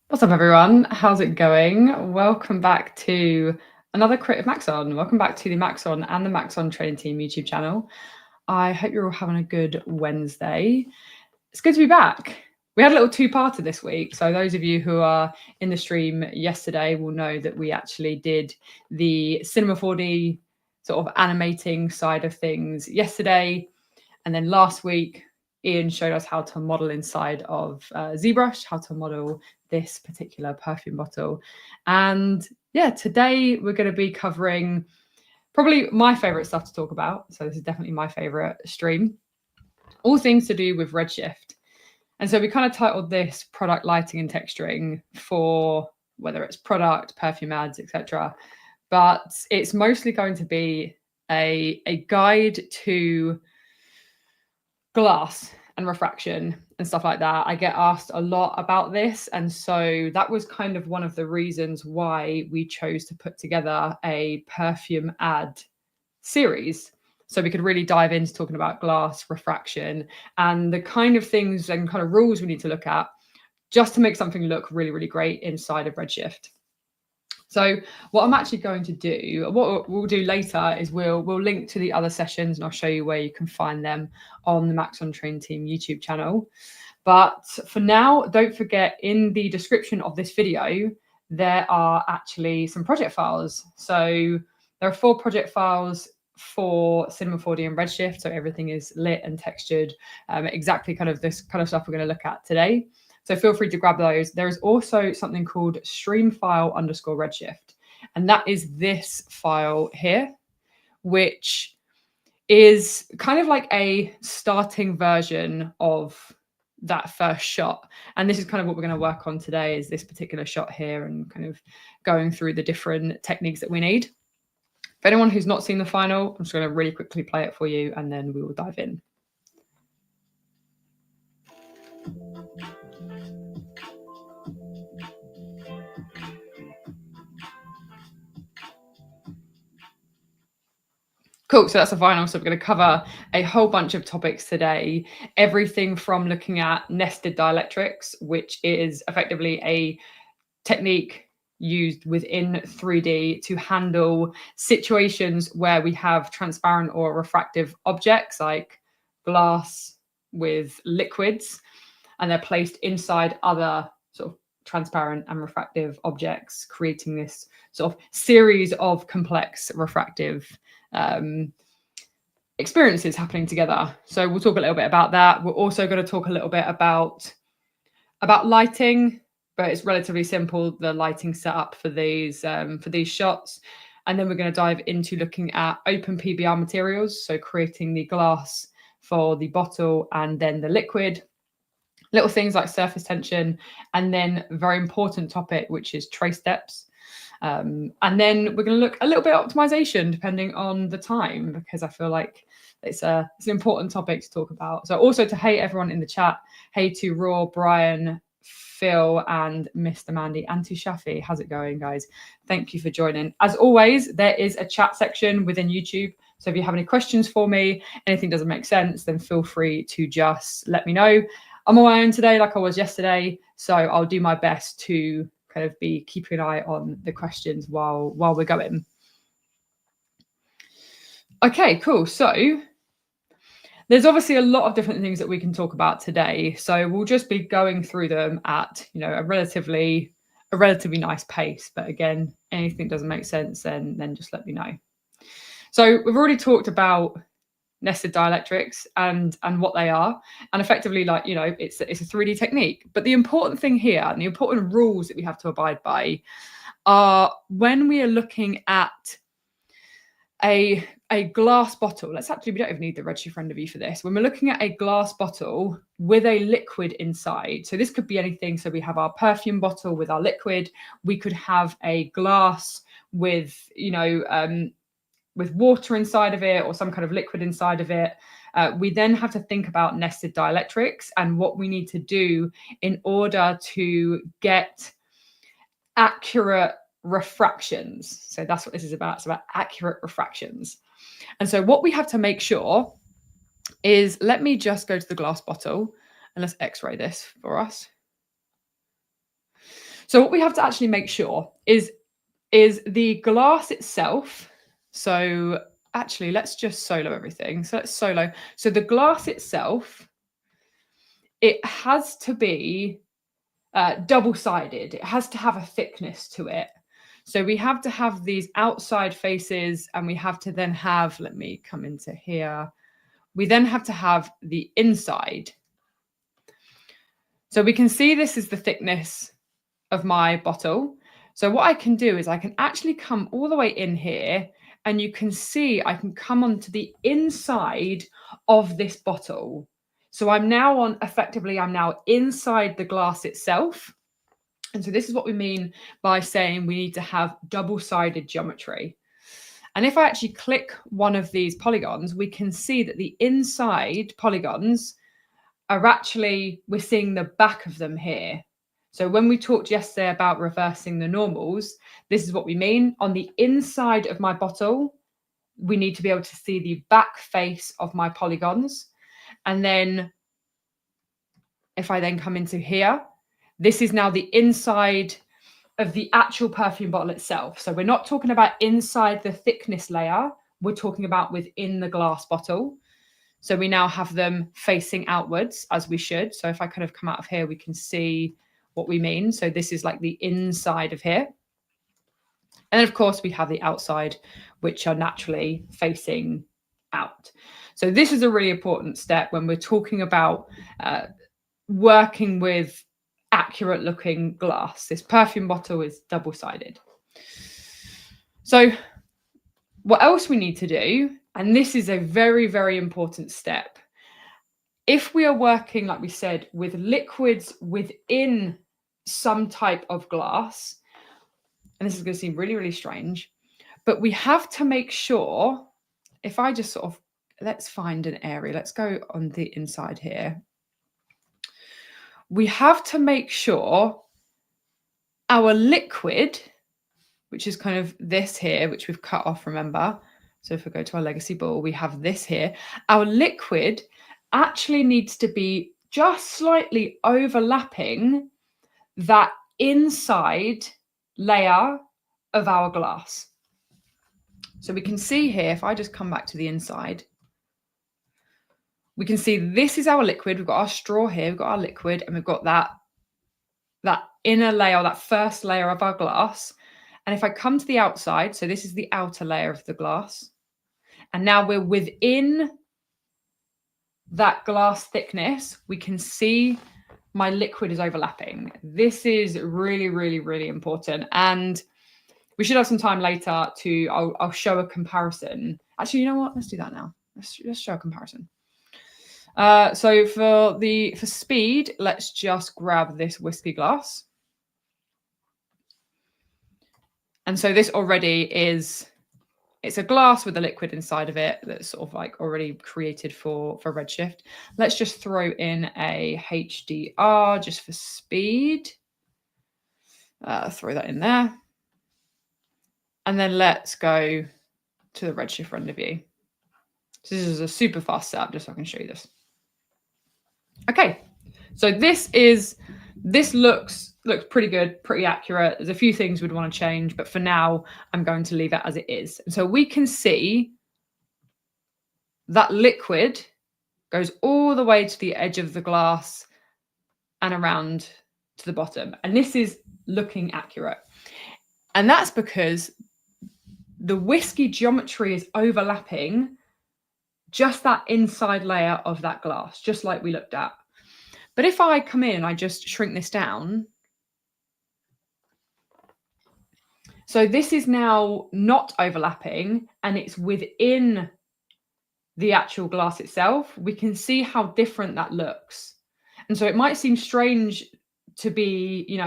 What's up, everyone? How's it going? Welcome back to another Creative Maxon. Welcome back to the Maxon and the Maxon Training Team YouTube channel. I hope you're all having a good Wednesday. It's good to be back. We had a little two-parter this week. So those of you who are in the stream yesterday will know that we actually did the Cinema 4D sort of animating side of things yesterday. And then last week, Ian showed us how to model inside of ZBrush, how to model this particular perfume bottle. And yeah, today we're going to be covering probably my favorite stuff to talk about. So this is definitely my favorite stream. All things to do with Redshift. And so we kind of titled this product lighting and texturing for whether it's product, perfume ads, etc. But it's mostly going to be a guide to glass and refraction and stuff like that. I get asked a lot about this. And so that was kind of one of the reasons why we chose to put together a perfume ad series. So we could really dive into talking about glass, refraction, and the kind of things and kind of rules we need to look at just to make something look really, really great inside of Redshift. So what I'm actually going to do, what we'll do later is we'll link to the other sessions and I'll show you where you can find them on the Maxon Trainer Team YouTube channel. But for now, don't forget in the description of this video, there are actually some project files. So there are 4 project files for Cinema 4D and Redshift. So everything is lit and textured, exactly kind of this kind of stuff we're going to look at today. So feel free to grab those. There is also something called streamfile_redshift. And that is this file here, which is kind of like a starting version of that first shot. And this is kind of what we're going to work on today, is this particular shot here and kind of going through the different techniques that we need. For anyone who's not seen the final, I'm just going to really quickly play it for you and then we will dive in. Cool, so that's the final. So we're going to cover a whole bunch of topics today. Everything from looking at nested dielectrics, which is effectively a technique used within 3D to handle situations where we have transparent or refractive objects like glass with liquids, and they're placed inside other sort of transparent and refractive objects, creating this sort of series of complex refractive experiences happening together. So we'll talk a little bit about that. We're also going to talk a little bit about lighting, but it's relatively simple, the lighting setup for these shots. And then we're going to dive into looking at OpenPBR materials, so creating the glass for the bottle and then the liquid. Little things like surface tension, and then a very important topic, which is trace depths. And then we're going to look a little bit at optimization depending on the time, because I feel like it's an important topic to talk about. So also to hey everyone in the chat, hey to Raw, Brian, Phil, and Mr. Mandy, and to Shafi. How's it going, guys? Thank you for joining. As always, there is a chat section within YouTube. So if you have any questions for me, anything doesn't make sense, then feel free to just let me know. I'm on my own today, like I was yesterday, so I'll do my best to kind of be keeping an eye on the questions while we're going. Okay, cool. So there's obviously a lot of different things that we can talk about today. So we'll just be going through them at, you know, a relatively nice pace. But again, anything doesn't make sense, then just let me know. So we've already talked about nested dielectrics and what they are, and effectively, like, you know, it's a 3D technique. But the important thing here and the important rules that we have to abide by are when we are looking at a glass bottle. We don't even need the Redshift render view for this. When we're looking at a glass bottle with a liquid inside, so this could be anything. So we have our perfume bottle with our liquid. We could have a glass with, you know, with water inside of it or some kind of liquid inside of it. We then have to think about nested dielectrics and what we need to do in order to get accurate refractions. So that's what this is about. It's about accurate refractions. And so what we have to make sure is, let me just go to the glass bottle and let's X-ray this for us. So what we have to actually make sure is the glass itself. So actually, let's just solo everything. So let's solo. So the glass itself, it has to be double-sided. It has to have a thickness to it. So we have to have these outside faces, and we have to then have, let me come into here. We then have to have the inside. So we can see this is the thickness of my bottle. So what I can do is I can actually come all the way in here, and you can see I can come onto the inside of this bottle. So I'm now effectively, I'm now inside the glass itself. And so this is what we mean by saying we need to have double-sided geometry. And if I actually click one of these polygons, we can see that the inside polygons are actually, we're seeing the back of them here. So when we talked yesterday about reversing the normals, this is what we mean. On the inside of my bottle, we need to be able to see the back face of my polygons. And then if I then come into here, this is now the inside of the actual perfume bottle itself. So we're not talking about inside the thickness layer. We're talking about within the glass bottle. So we now have them facing outwards as we should. So if I kind of come out of here, we can see what we mean. So this is like the inside of here. And then of course we have the outside, which are naturally facing out. So this is a really important step when we're talking about working with accurate looking glass. This perfume bottle is double-sided. So what else we need to do, and this is a very, very important step. If we are working, like we said, with liquids within some type of glass, and this is going to seem really, really strange, but we have to make sure, if I just sort of, let's find an area, let's go on the inside here. We have to make sure our liquid, which is kind of this here, which we've cut off, remember? So if we go to our legacy ball, we have this here. Our liquid actually needs to be just slightly overlapping that inside layer of our glass. So we can see here, if I just come back to the inside, we can see this is our liquid. We've got our straw here, we've got our liquid, and we've got that inner layer, that first layer of our glass. And if I come to the outside, so this is the outer layer of the glass, and now we're within that glass thickness, we can see my liquid is overlapping. This is really, really, really important. And we should have some time later to, I'll show a comparison. Actually, you know what? Let's do that now. Let's show a comparison. So for speed, let's just grab this whiskey glass. And so this already is, it's a glass with a liquid inside of it that's sort of like already created for Redshift. Let's just throw in a HDR just for speed. Throw that in there. And then let's go to the Redshift render view. So this is a super fast setup, just so I can show you this. Okay, so this looks pretty good, pretty accurate. There's a few things we'd want to change, but for now, I'm going to leave it as it is. And so we can see that liquid goes all the way to the edge of the glass and around to the bottom. And this is looking accurate. And that's because the whiskey geometry is overlapping just that inside layer of that glass, just like we looked at. But if I come in and I just shrink this down, so this is now not overlapping and it's within the actual glass itself, we can see how different that looks. And so it might seem strange to be,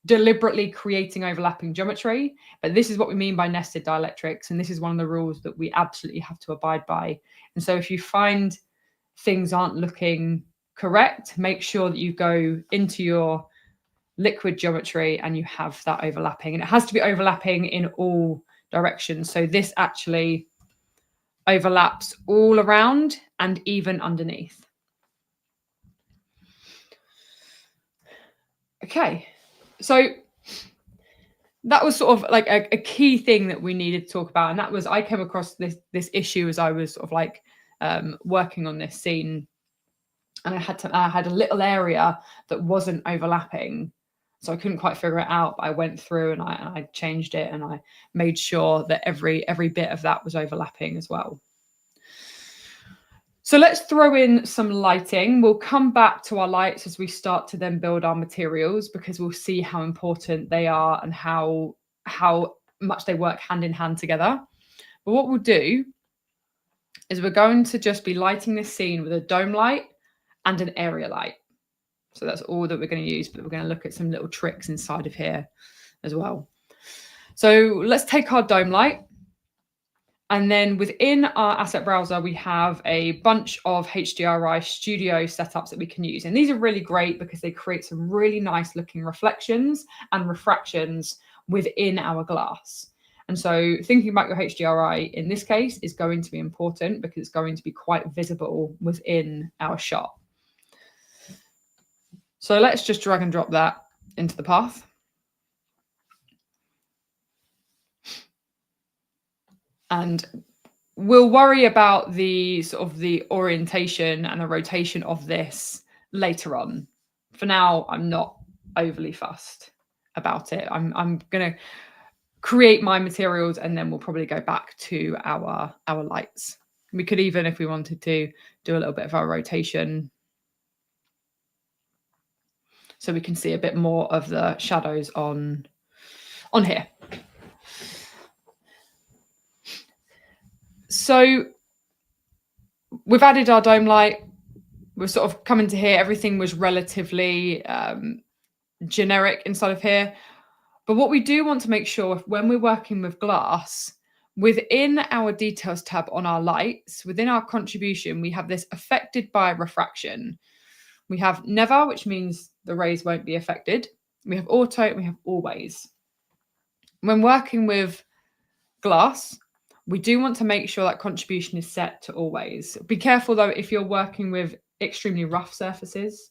deliberately creating overlapping geometry, but this is what we mean by nested dielectrics. And this is one of the rules that we absolutely have to abide by. And so if you find things aren't looking correct, make sure that you go into your liquid geometry and you have that overlapping. And it has to be overlapping in all directions. So this actually overlaps all around and even underneath. Okay, so that was sort of like a key thing that we needed to talk about. And that was, I came across this issue as I was sort of like working on this scene. And I had a little area that wasn't overlapping. So I couldn't quite figure it out, but I went through and I changed it and I made sure that every bit of that was overlapping as well. So let's throw in some lighting. We'll come back to our lights as we start to then build our materials, because we'll see how important they are and how much they work hand in hand together. But what we'll do is we're going to just be lighting this scene with a dome light and an area light. So that's all that we're going to use, but we're going to look at some little tricks inside of here as well. So let's take our dome light. And then within our asset browser, we have a bunch of HDRI studio setups that we can use. And these are really great because they create some really nice looking reflections and refractions within our glass. And so thinking about your HDRI in this case is going to be important because it's going to be quite visible within our shot. So let's just drag and drop that into the path. And we'll worry about the sort of the orientation and the rotation of this later on. For now, I'm not overly fussed about it. I'm going to create my materials and then we'll probably go back to our lights. We could even, if we wanted to, do a little bit of our rotation so we can see a bit more of the shadows on here. So we've added our dome light. We're sort of coming to here. Everything was relatively generic inside of here. But what we do want to make sure when we're working with glass, within our details tab on our lights, within our contribution, we have this affected by refraction. We have never, which means the rays won't be affected. We have auto and we have always. When working with glass, we do want to make sure that contribution is set to always. Be careful though, if you're working with extremely rough surfaces,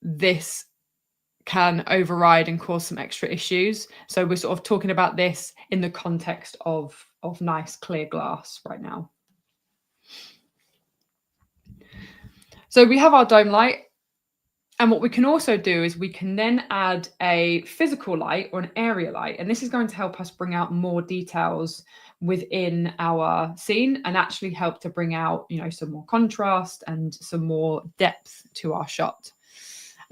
this can override and cause some extra issues. So we're sort of talking about this in the context of nice clear glass right now. So we have our dome light. And what we can also do is we can then add a physical light or an area light. And this is going to help us bring out more details within our scene and actually help to bring out, you know, some more contrast and some more depth to our shot.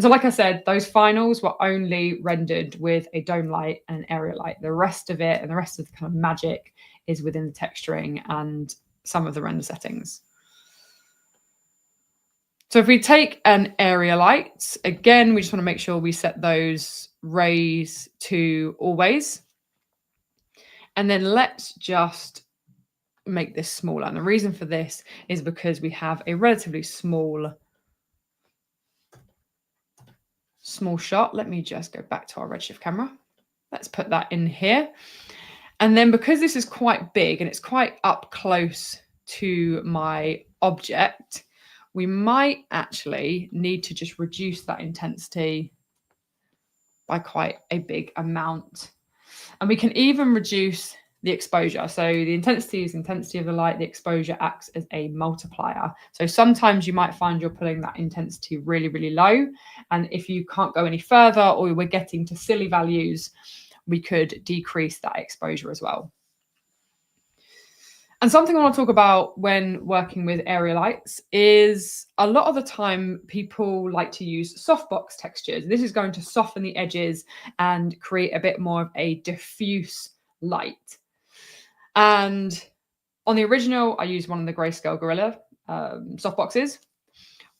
So like I said, those finals were only rendered with a dome light and an area light. The rest of it and the rest of the kind of magic is within the texturing and some of the render settings. So if we take an area light, again, we just want to make sure we set those rays to always. And then let's just make this smaller. And the reason for this is because we have a relatively small shot. Let me just go back to our Redshift camera. Let's put that in here. And then because this is quite big and it's quite up close to my object, we might actually need to just reduce that intensity by quite a big amount. And we can even reduce the exposure. So the intensity is the intensity of the light. The exposure acts as a multiplier. So sometimes you might find you're putting that intensity really, really low. And if you can't go any further or we're getting to silly values, we could decrease that exposure as well. And something I want to talk about when working with area lights is a lot of the time people like to use softbox textures. This is going to soften the edges and create a bit more of a diffuse light. And on the original, I used one of the Grayscale Gorilla softboxes,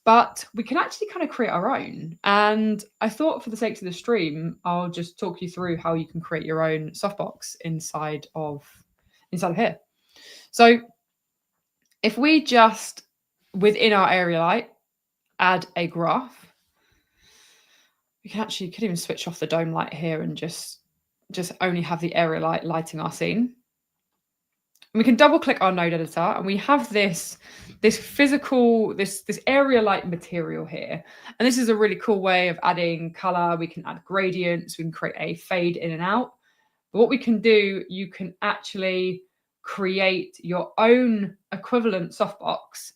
but we can actually kind of create our own. And I thought for the sake of the stream, I'll just talk you through how you can create your own softbox inside of here. So if we just, within our area light, add a graph, we can actually, could even switch off the dome light here and just only have the area light lighting our scene. we can double click our node editor and we have this physical, this area-like material here. And this is a really cool way of adding color. We can add gradients, we can create a fade in and out. But what we can do, you can actually create your own equivalent softbox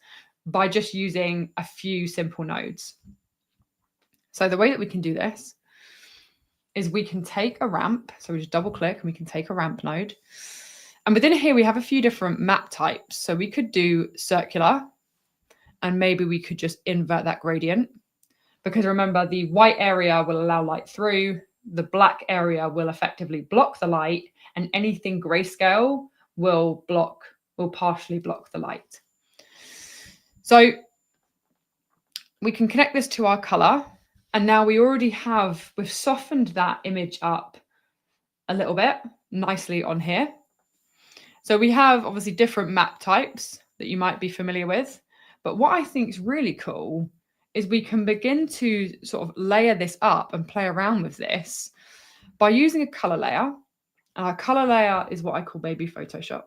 by just using a few simple nodes. So the way that we can do this is we can take a ramp. So we just double click and we can take a ramp node. And within here, we have a few different map types. So we could do circular, and maybe we could just invert that gradient. Because remember, the white area will allow light through, the black area will effectively block the light, and anything grayscale will partially block the light. So we can connect this to our color, and now we've softened that image up a little bit nicely on here. So we have obviously different map types that you might be familiar with, but what I think is really cool is we can begin to sort of layer this up and play around with this by using a color layer. And our color layer is what I call baby Photoshop.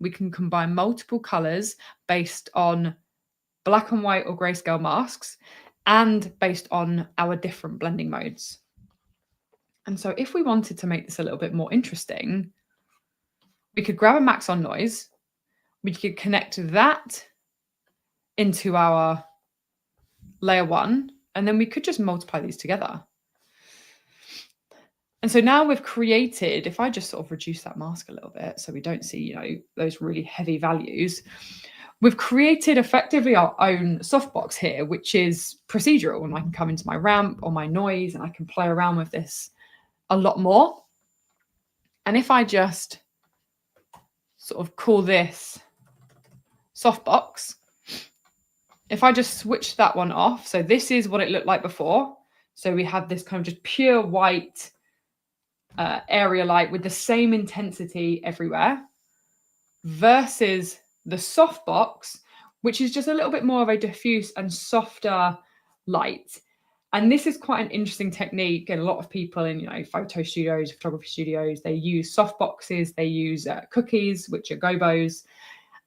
We can combine multiple colors based on black and white or grayscale masks and based on our different blending modes. And so if we wanted to make this a little bit more interesting, we could grab a Maxon noise, we could connect that into our layer 1, and then we could just multiply these together. And so now we've created, if I just sort of reduce that mask a little bit so we don't see, those really heavy values, we've created effectively our own softbox here, which is procedural, and I can come into my ramp or my noise and I can play around with this a lot more. And if I just sort of call this softbox, if I just switch that one off, so this is what it looked like before. So we have this kind of just pure white area light with the same intensity everywhere, versus the softbox, which is just a little bit more of a diffuse and softer light. And this is quite an interesting technique. And a lot of people in, photo studios, photography studios, they use softboxes, they use cookies, which are gobos.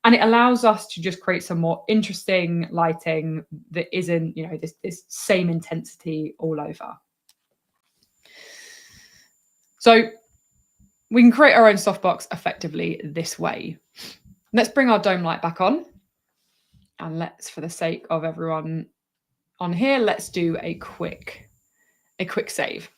And it allows us to just create some more interesting lighting that isn't, this same intensity all over. So we can create our own softbox effectively this way. Let's bring our dome light back on. And let's, for the sake of everyone on here, let's do a quick save.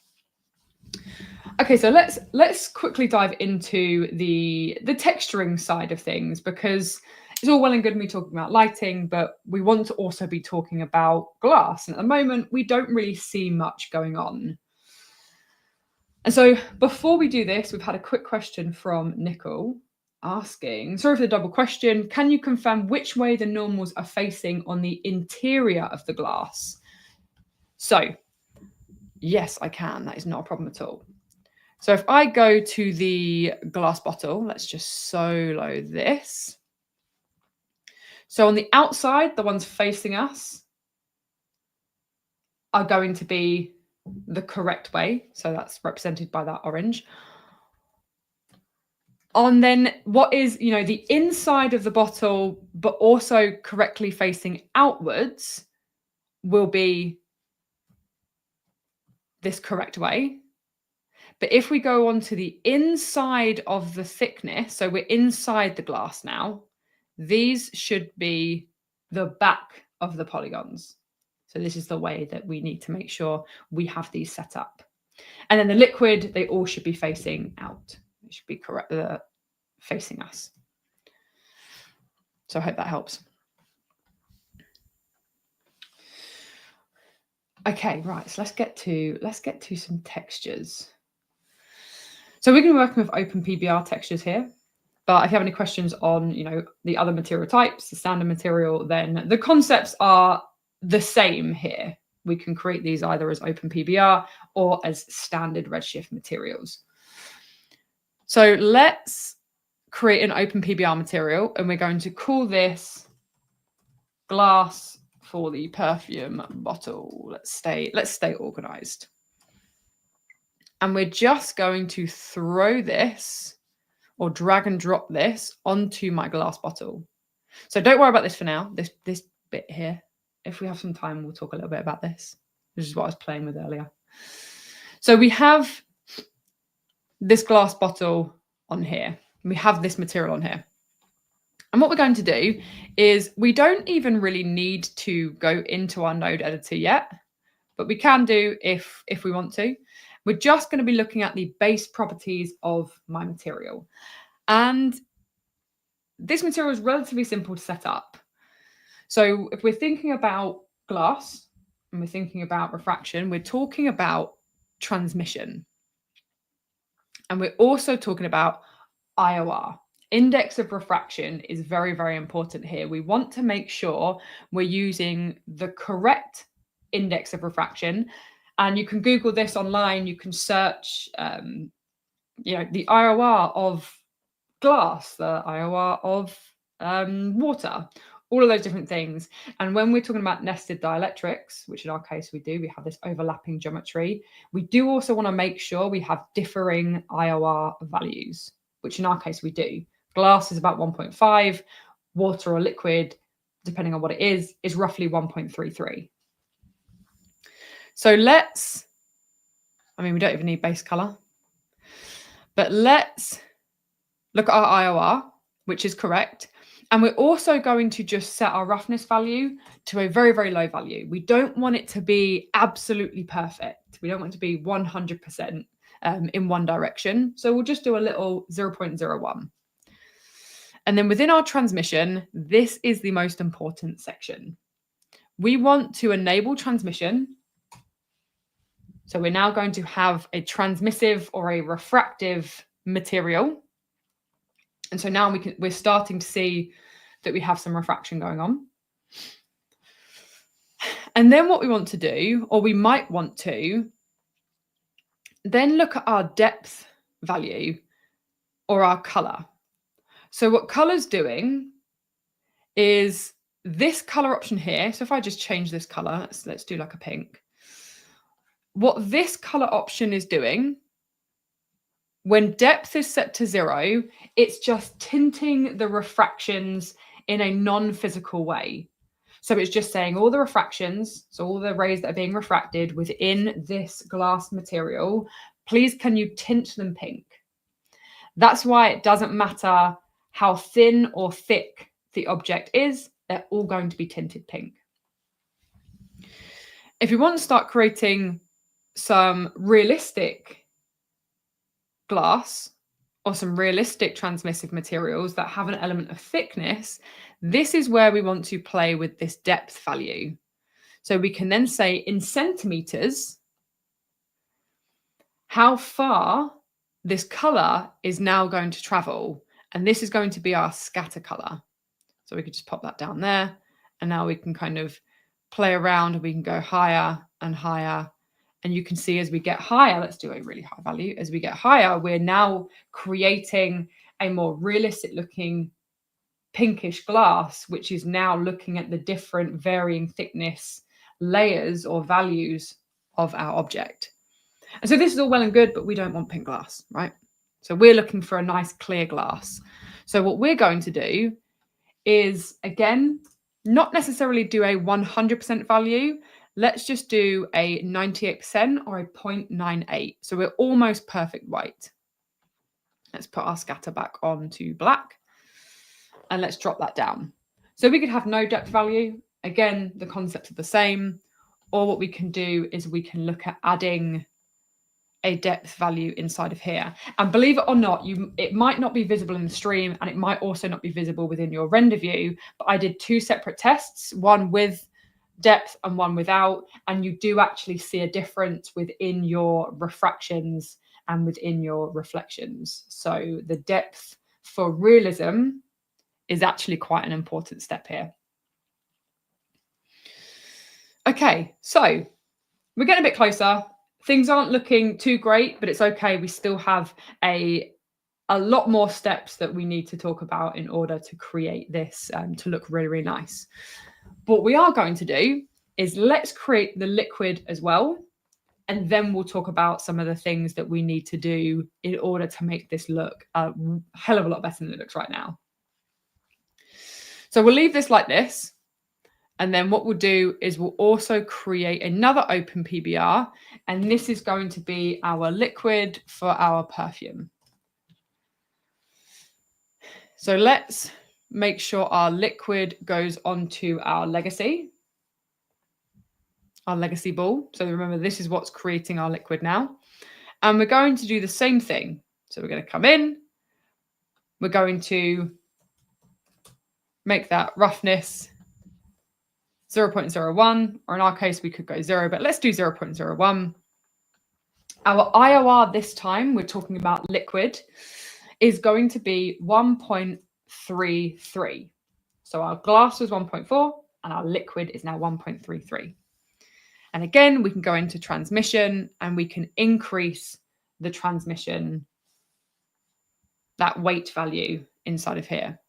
Okay, so let's quickly dive into the texturing side of things, because it's all well and good me talking about lighting, but we want to also be talking about glass. And at the moment, we don't really see much going on. And so before we do this, we've had a quick question from Nicole asking, sorry for the double question, can you confirm which way the normals are facing on the interior of the glass? So yes, I can. That is not a problem at all. So if I go to the glass bottle, let's just solo this. So on the outside, the ones facing us are going to be the correct way. So that's represented by that orange. On then what is, the inside of the bottle, but also correctly facing outwards, will be this correct way. But if we go on to the inside of the thickness, so we're inside the glass now, these should be the back of the polygons. So this is the way that we need to make sure we have these set up. And then the liquid, they all should be facing out. It should be correct, facing us. So I hope that helps. Okay, right. So let's get to some textures. So we're going to be working with OpenPBR textures here. But if you have any questions on, the other material types, the standard material, then the concepts are the same here. We can create these either as OpenPBR or as standard Redshift materials. So let's create an OpenPBR material, and we're going to call this glass for the perfume bottle. Let's stay organized. And we're just going to throw this or drag and drop this onto my glass bottle. So don't worry about this for now, this bit here. If we have some time, we'll talk a little bit about this. This is what I was playing with earlier. So we have this glass bottle on here. We have this material on here. And what we're going to do is we don't even really need to go into our node editor yet, but we can do if we want to. We're just going to be looking at the base properties of my material. And this material is relatively simple to set up. So if we're thinking about glass and we're thinking about refraction, we're talking about transmission. And we're also talking about IOR. Index of refraction is very, very important here. We want to make sure we're using the correct index of refraction. And you can Google this online. You can search, the IOR of glass, the IOR of water, all of those different things. And when we're talking about nested dielectrics, which in our case we do, we have this overlapping geometry. We do also want to make sure we have differing IOR values, which in our case we do. Glass is about 1.5, water or liquid, depending on what it is roughly 1.33. So we don't even need base color, but let's look at our IOR, which is correct. And we're also going to just set our roughness value to a very, very low value. We don't want it to be absolutely perfect. We don't want it to be 100% in one direction. So we'll just do a little 0.01. And then within our transmission, this is the most important section. We want to enable transmission. So we're now going to have a transmissive or a refractive material. And so now we're starting to see that we have some refraction going on. And then what we want to do, or we might want to, then look at our depth value or our color. So what color's doing is this color option here. So if I just change this color, let's do like a pink. What this color option is doing, when depth is set to 0, it's just tinting the refractions in a non-physical way. So it's just saying all the refractions, so all the rays that are being refracted within this glass material, please can you tint them pink? That's why it doesn't matter how thin or thick the object is, they're all going to be tinted pink. If you want to start creating some realistic glass or some realistic transmissive materials that have an element of thickness, this is where we want to play with this depth value. So we can then say in centimeters, how far this color is now going to travel. And this is going to be our scatter color. So we could just pop that down there. And now we can kind of play around and we can go higher and higher. And you can see as we get higher, let's do a really high value. As we get higher, we're now creating a more realistic looking pinkish glass, which is now looking at the different varying thickness layers or values of our object. And so this is all well and good, but we don't want pink glass, right? So we're looking for a nice clear glass. So what we're going to do is, again, not necessarily do a 100% value. Let's just do a 98% or a 0.98. So we're almost perfect white. Let's put our scatter back on to black and let's drop that down. So we could have no depth value. Again, the concepts are the same. Or what we can do is we can look at adding a depth value inside of here. And believe it or not, it might not be visible in the stream and it might also not be visible within your render view, but I did 2 separate tests, one with depth and one without, and you do actually see a difference within your refractions and within your reflections. So the depth for realism is actually quite an important step here. Okay, so we're getting a bit closer. Things aren't looking too great, but it's okay. We still have a lot more steps that we need to talk about in order to create this to look really, really nice. What we are going to do is let's create the liquid as well. And then we'll talk about some of the things that we need to do in order to make this look a hell of a lot better than it looks right now. So we'll leave this like this. And then what we'll do is we'll also create another OpenPBR. And this is going to be our liquid for our perfume. So let's make sure our liquid goes onto our legacy ball. So remember, this is what's creating our liquid now. And we're going to do the same thing. So we're going to come in. We're going to make that roughness 0.01, or in our case, we could go 0, but let's do 0.01. Our IOR this time, we're talking about liquid, is going to be 1.33. So our glass was 1.4 and our liquid is now 1.33. And again, we can go into transmission and we can increase the transmission, that weight value inside of here.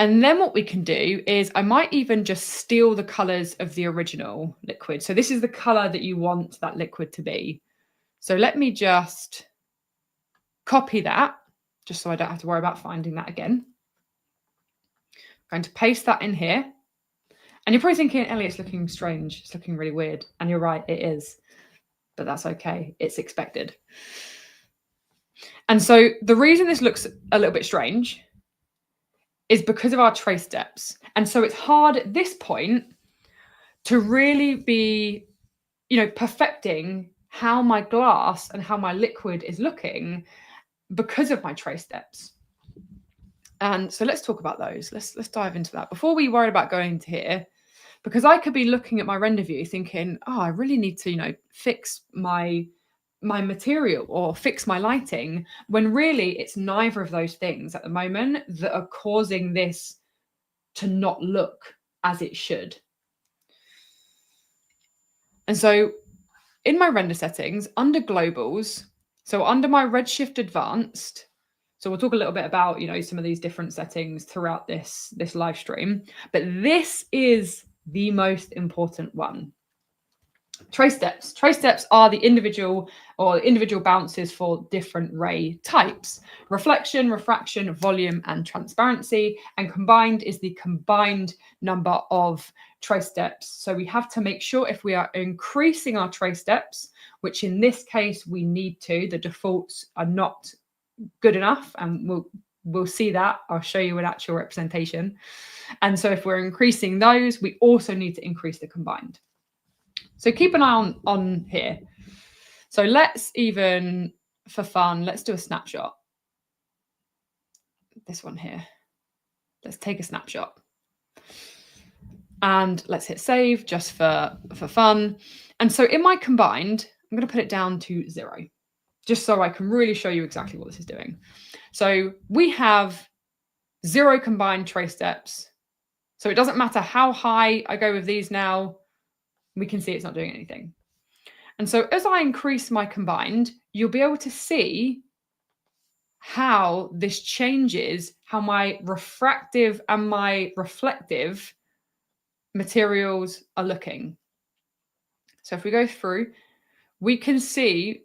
And then what we can do is I might even just steal the colors of the original liquid. So this is the color that you want that liquid to be. So let me just copy that, just so I don't have to worry about finding that again. I'm going to paste that in here. And you're probably thinking, Ellie, it's looking strange. It's looking really weird. And you're right, it is. But that's okay. It's expected. And so the reason this looks a little bit strange is because of our trace steps. And so it's hard at this point to really be, perfecting how my glass and how my liquid is looking because of my trace steps. And so let's talk about those. Let's dive into that. Before we worry about going to here, because I could be looking at my render view thinking, oh, I really need to, fix my material or fix my lighting, when really it's neither of those things at the moment that are causing this to not look as it should. And so in my render settings, under globals, so under my Redshift advanced, so we'll talk a little bit about, some of these different settings throughout this live stream, but this is the most important one. Trace steps. Trace steps are the individual bounces for different ray types: reflection, refraction, volume, and transparency. And combined is the combined number of trace steps. So we have to make sure if we are increasing our trace steps, which in this case we need to, the defaults are not good enough, and we'll see that. I'll show you an actual representation. And so if we're increasing those, we also need to increase the combined. So keep an eye on here. So let's even, for fun, let's do a snapshot. This one here. Let's take a snapshot. And let's hit save just for fun. And so in my combined, I'm going to put it down to 0, just so I can really show you exactly what this is doing. So we have 0 combined trace steps. So it doesn't matter how high I go with these now, we can see it's not doing anything. And so as I increase my combined, you'll be able to see how this changes how my refractive and my reflective materials are looking. So if we go through, we can see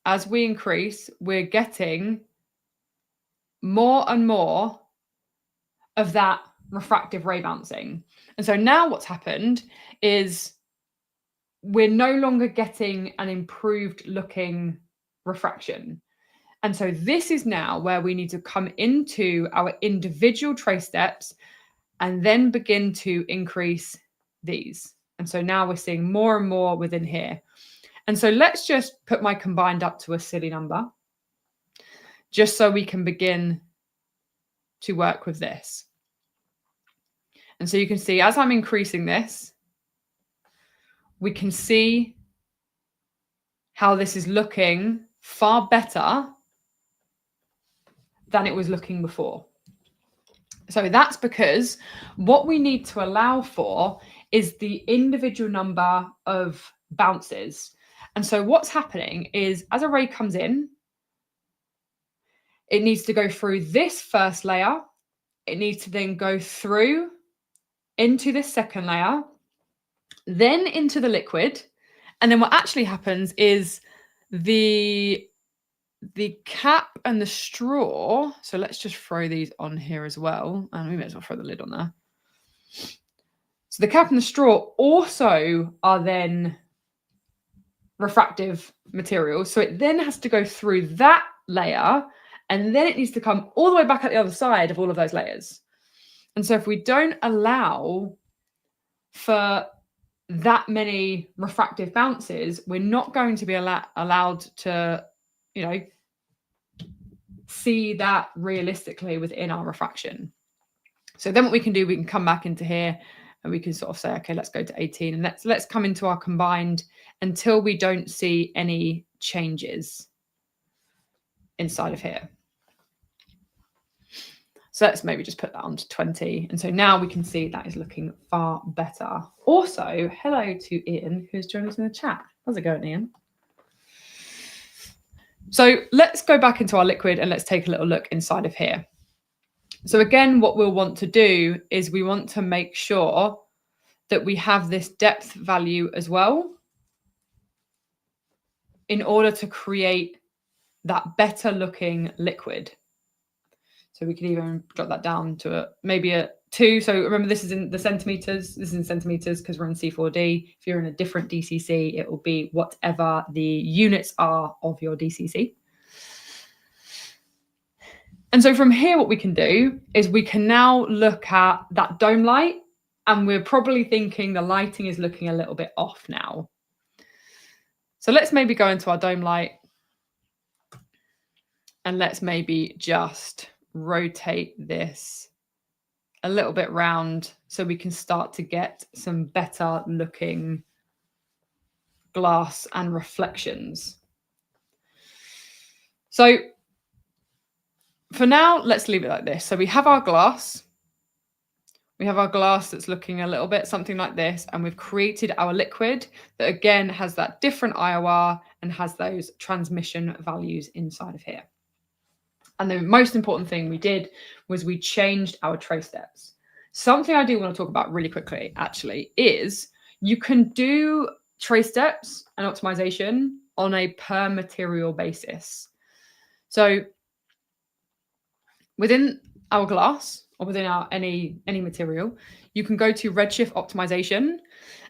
as we increase, we're getting more and more of that refractive ray bouncing. And so now what's happened is we're no longer getting an improved looking refraction. And so this is now where we need to come into our individual trace steps and then begin to increase these. And so now we're seeing more and more within here. And so let's just put my combined up to a silly number, just so we can begin to work with this. And so you can see as I'm increasing this, we can see how this is looking far better than it was looking before. So that's because what we need to allow for is the individual number of bounces. And so what's happening is as a ray comes in, it needs to go through this first layer. It needs to then go through into this second layer, then into the liquid. And then what actually happens is the cap and the straw. So let's just throw these on here as well. And we may as well throw the lid on there. So the cap and the straw also are then refractive materials. So it then has to go through that layer, and then it needs to come all the way back at the other side of all of those layers. And so if we don't allow for that many refractive bounces, we're not going to be allowed to, you know, see that realistically within our refraction. So then what we can do, we can come back into here and we can sort of say, okay, let's go to 18 and let's come into our combined until we don't see any changes inside of here. So let's maybe just put that on to 20. And so now we can see that is looking far better. Also, hello to Ian, who's joined us in the chat. How's it going, Ian? So let's go back into our liquid and let's take a little look inside of here. So again, what we'll want to do is we want to make sure that we have this depth value as well in order to create that better looking liquid. So we could even drop that down to maybe a 2. So remember, this is in the centimeters. This is in centimeters because we're in C4D. If you're in a different DCC, it will be whatever the units are of your DCC. And so from here, what we can do is we can now look at that dome light, and we're probably thinking the lighting is looking a little bit off now. So let's maybe go into our dome light and let's maybe just rotate this a little bit round so we can start to get some better looking glass and reflections. So for now, let's leave it like this. So we have our glass. We have our glass that's looking a little bit something like this, and we've created our liquid that again has that different IOR and has those transmission values inside of here. And the most important thing we did was we changed our trace depths. Something I do want to talk about really quickly, actually, is you can do trace depths and optimization on a per material basis. So within our glass or within our any material, you can go to Redshift optimization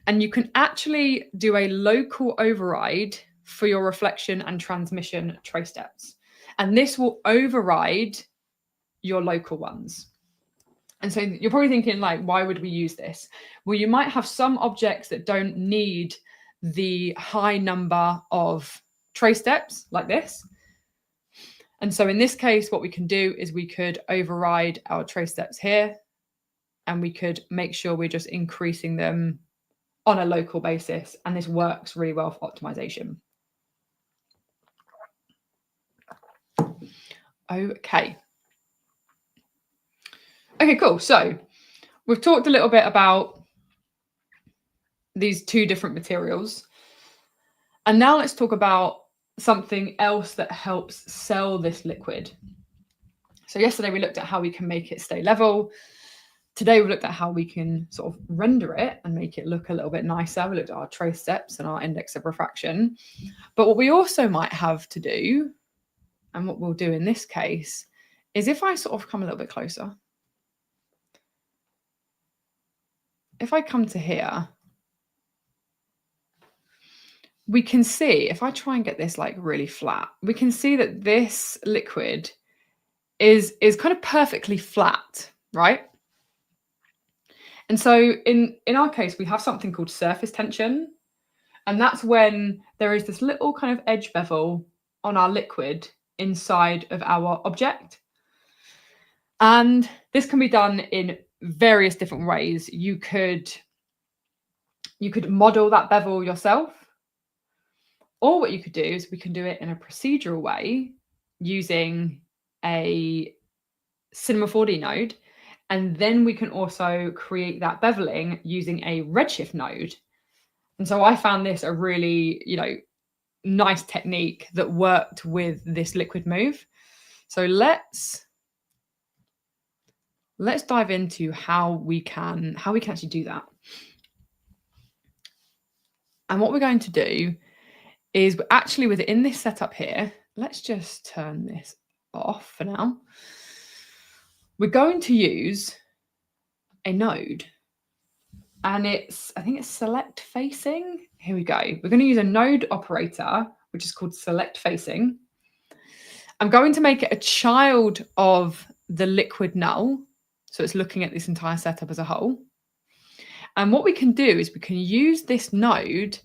and you can actually do a local override for your reflection and transmission trace depths. And this will override your local ones. And so you're probably thinking, like, why would we use this? Well, you might have some objects that don't need the high number of trace depths like this. And so in this case, what we can do is we could override our trace depths here, and we could make sure we're just increasing them on a local basis. And this works really well for optimization. Okay. Okay, cool. So we've talked a little bit about these two different materials. And now let's talk about something else that helps sell this liquid. So yesterday we looked at how we can make it stay level. Today we looked at how we can sort of render it and make it look a little bit nicer. We looked at our trace depths and our index of refraction. But what we also might have to do, and what we'll do in this case, is if I sort of come a little bit closer, if I come to here, we can see, if I try and get this like really flat, we can see that this liquid is kind of perfectly flat, right? And so in our case, we have something called surface tension. And that's when there is this little kind of edge bevel on our liquid inside of our object. And this can be done in various different ways. You could model that bevel yourself. Or what you could do is we can do it in a procedural way using a Cinema 4D node. And then we can also create that beveling using a Redshift node. And so I found this a really, nice technique that worked with this liquid move. So let's dive into how we can actually do that. And what we're going to do is actually within this setup here, let's just turn this off for now. We're going to use a node, and I think it's select facing. Here we go. We're going to use a node operator, which is called select facing. I'm going to make it a child of the liquid null. So it's looking at this entire setup as a whole. And what we can do is we can use this node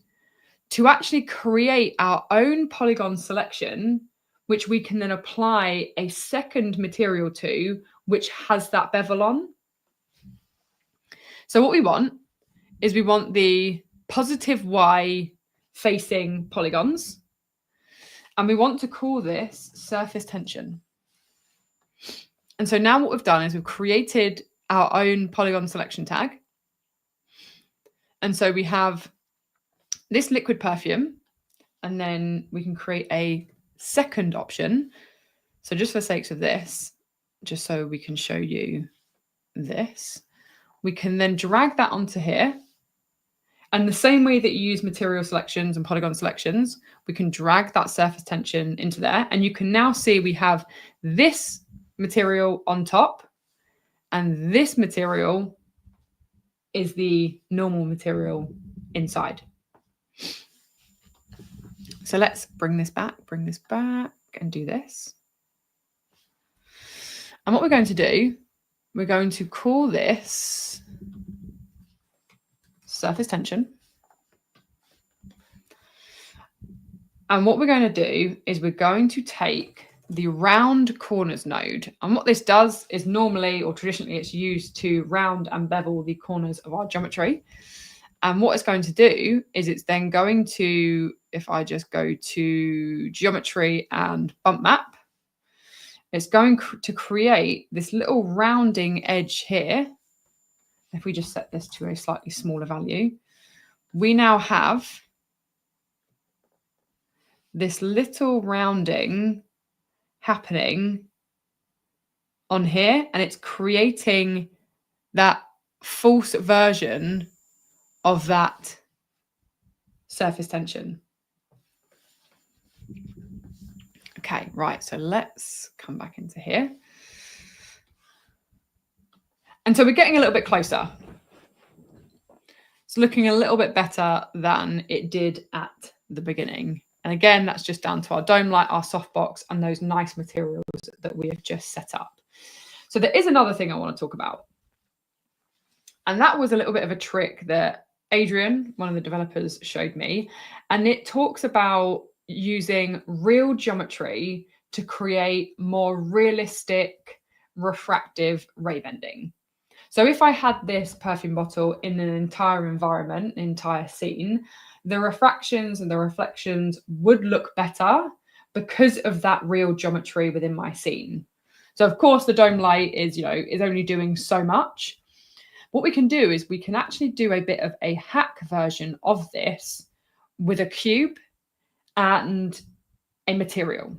to actually create our own polygon selection, which we can then apply a second material to, which has that bevel on. So what we want is we want the positive Y facing polygons, and we want to call this surface tension. And so now what we've done is we've created our own polygon selection tag. And so we have this liquid perfume, and then we can create a second option. So just for sakes of this, just so we can show you this, we can then drag that onto here. And the same way that you use material selections and polygon selections, we can drag that surface tension into there. And you can now see we have this material on top, and this material is the normal material inside. So let's bring this back and do this. And what we're going to do, we're going to call this surface tension. And what we're going to do is we're going to take the round corners node. And what this does is normally, or traditionally, it's used to round and bevel the corners of our geometry. And what it's going to do is it's then going to, if I just go to geometry and bump map, it's going to create this little rounding edge here. If we just set this to a slightly smaller value, we now have this little rounding happening on here, and it's creating that false version of that surface tension. Okay, right, so let's come back into here. And so we're getting a little bit closer. It's looking a little bit better than it did at the beginning. And again, that's just down to our dome light, our softbox, and those nice materials that we have just set up. So there is another thing I want to talk about. And that was a little bit of a trick that Adrian, one of the developers, showed me. And it talks about using real geometry to create more realistic refractive ray bending. So if I had this perfume bottle in an entire environment, an entire scene, the refractions and the reflections would look better because of that real geometry within my scene. So of course the dome light is only doing so much. What we can do is we can actually do a bit of a hack version of this with a cube and a material.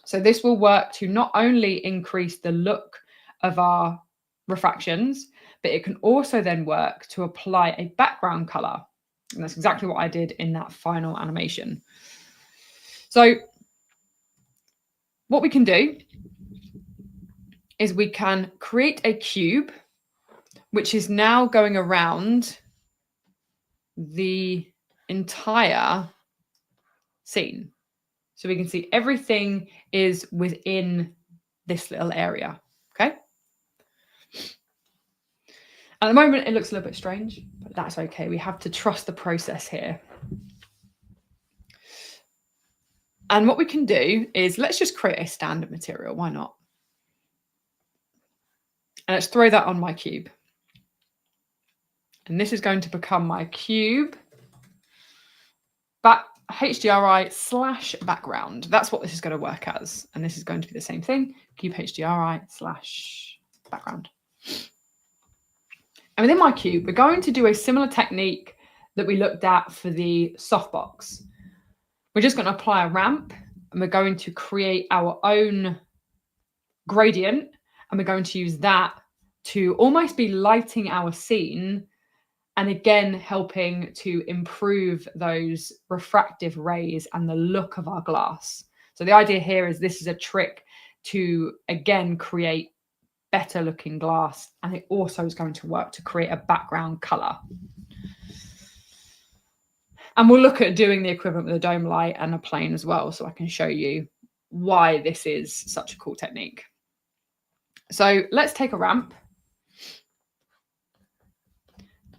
So this will work to not only increase the look of our refractions, but it can also then work to apply a background color. And that's exactly what I did in that final animation. So what we can do is we can create a cube, which is now going around the entire scene. So we can see everything is within this little area, okay? At the moment, it looks a little bit strange, but that's okay. We have to trust the process here. And what we can do is let's just create a standard material. Why not? And let's throw that on my cube. And this is going to become my cube HDRI / background. That's what this is going to work as. And this is going to be the same thing, cube HDRI / background. And within my cube, we're going to do a similar technique that we looked at for the softbox. We're just going to apply a ramp, and we're going to create our own gradient, and we're going to use that to almost be lighting our scene And again, helping to improve those refractive rays and the look of our glass. So the idea here is this is a trick to, again, create better looking glass. And it also is going to work to create a background color. And we'll look at doing the equivalent with a dome light and a plane as well, so I can show you why this is such a cool technique. So let's take a ramp.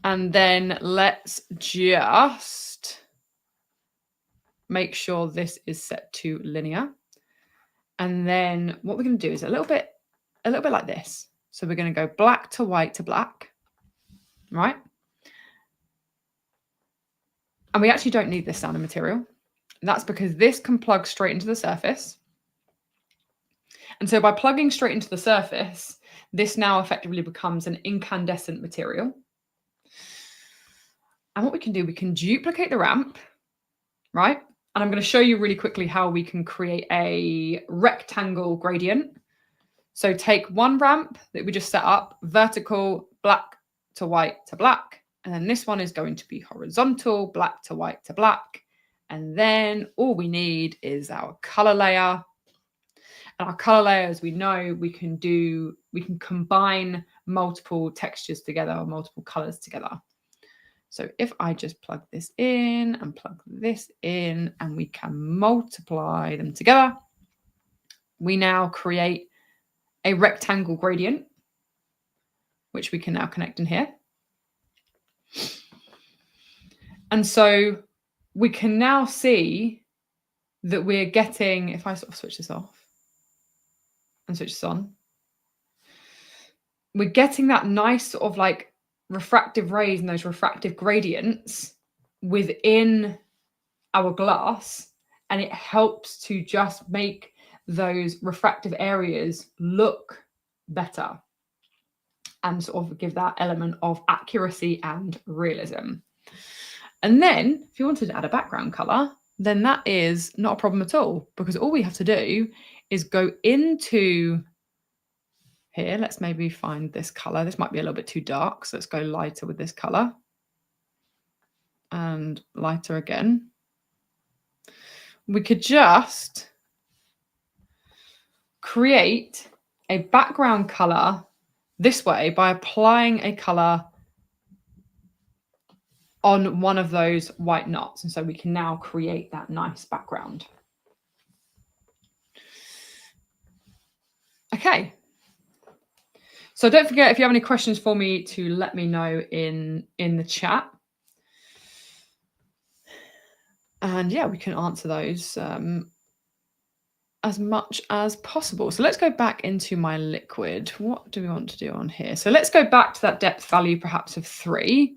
And then let's just make sure this is set to linear. And then what we're going to do is a little bit like this. So we're going to go black to white to black, right? And we actually don't need this standard material. And that's because this can plug straight into the surface. And so by plugging straight into the surface, this now effectively becomes an incandescent material. And what we can do, we can duplicate the ramp, right? And I'm going to show you really quickly how we can create a rectangle gradient. So take one ramp that we just set up, vertical, black to white to black. And then this one is going to be horizontal, black to white to black. And then all we need is our color layer. And our color layer, as we know, we can combine multiple textures together or multiple colors together. So if I just plug this in and plug this in and we can multiply them together, we now create a rectangle gradient, which we can now connect in here. And so we can now see that we're getting, if I sort of switch this off and switch this on, we're getting that nice sort of like refractive rays and those refractive gradients within our glass, and it helps to just make those refractive areas look better and sort of give that element of accuracy and realism. And then if you wanted to add a background color, then that is not a problem at all, because all we have to do is go into here. Let's maybe find this color. This might be a little bit too dark, so let's go lighter with this color and lighter again. We could just create a background color this way by applying a color on one of those white knots. And so we can now create that nice background. Okay. So don't forget, if you have any questions for me, to let me know in the chat. And yeah, we can answer those as much as possible. So let's go back into my liquid. What do we want to do on here? So let's go back to that depth value, perhaps of 3.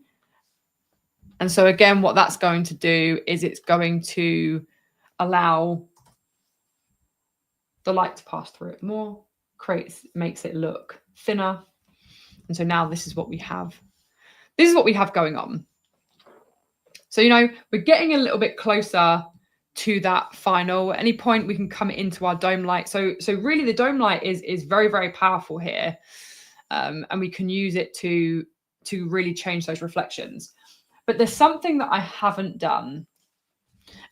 And so again, what that's going to do is it's going to allow the light to pass through it more, makes it look thinner. And so now this is what we have. This is what we have going on. So, you know, we're getting a little bit closer to that final. At any point we can come into our dome light. So really the dome light is very, very powerful here. And we can use it to really change those reflections. But there's something that I haven't done.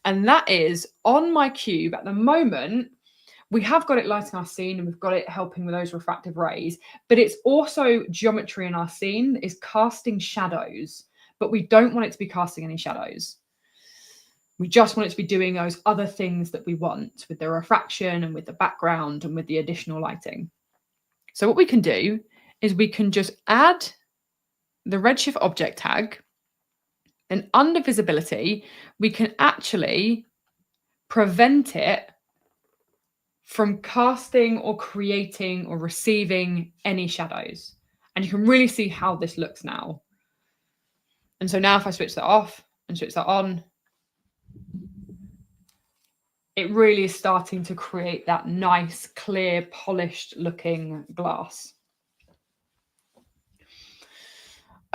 And that is on my cube at the moment, we have got it lighting our scene and we've got it helping with those refractive rays, but it's also geometry in our scene that is casting shadows, but we don't want it to be casting any shadows. We just want it to be doing those other things that we want with the refraction and with the background and with the additional lighting. So what we can do is we can just add the Redshift object tag, and under visibility, we can actually prevent it from casting or creating or receiving any shadows. And you can really see how this looks now. And so now if I switch that off and switch that on, it really is starting to create that nice, clear, polished looking glass.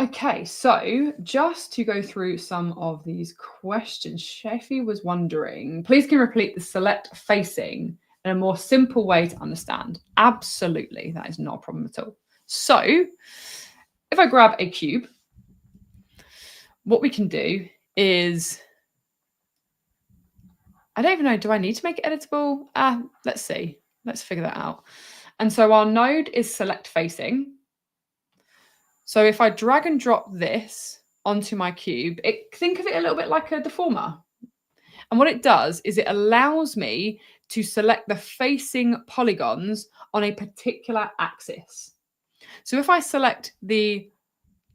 Okay, so just to go through some of these questions, Sheffy was wondering, please can you repeat the select facing in a more simple way to understand? Absolutely, that is not a problem at all. So if I grab a cube what we can do is, I don't even know, do I need to make it editable? Let's see. Let's figure that out. And so our node is select facing. So if I drag and drop this onto my cube, think of it a little bit like a deformer. And what it does is it allows me to select the facing polygons on a particular axis. So if I select the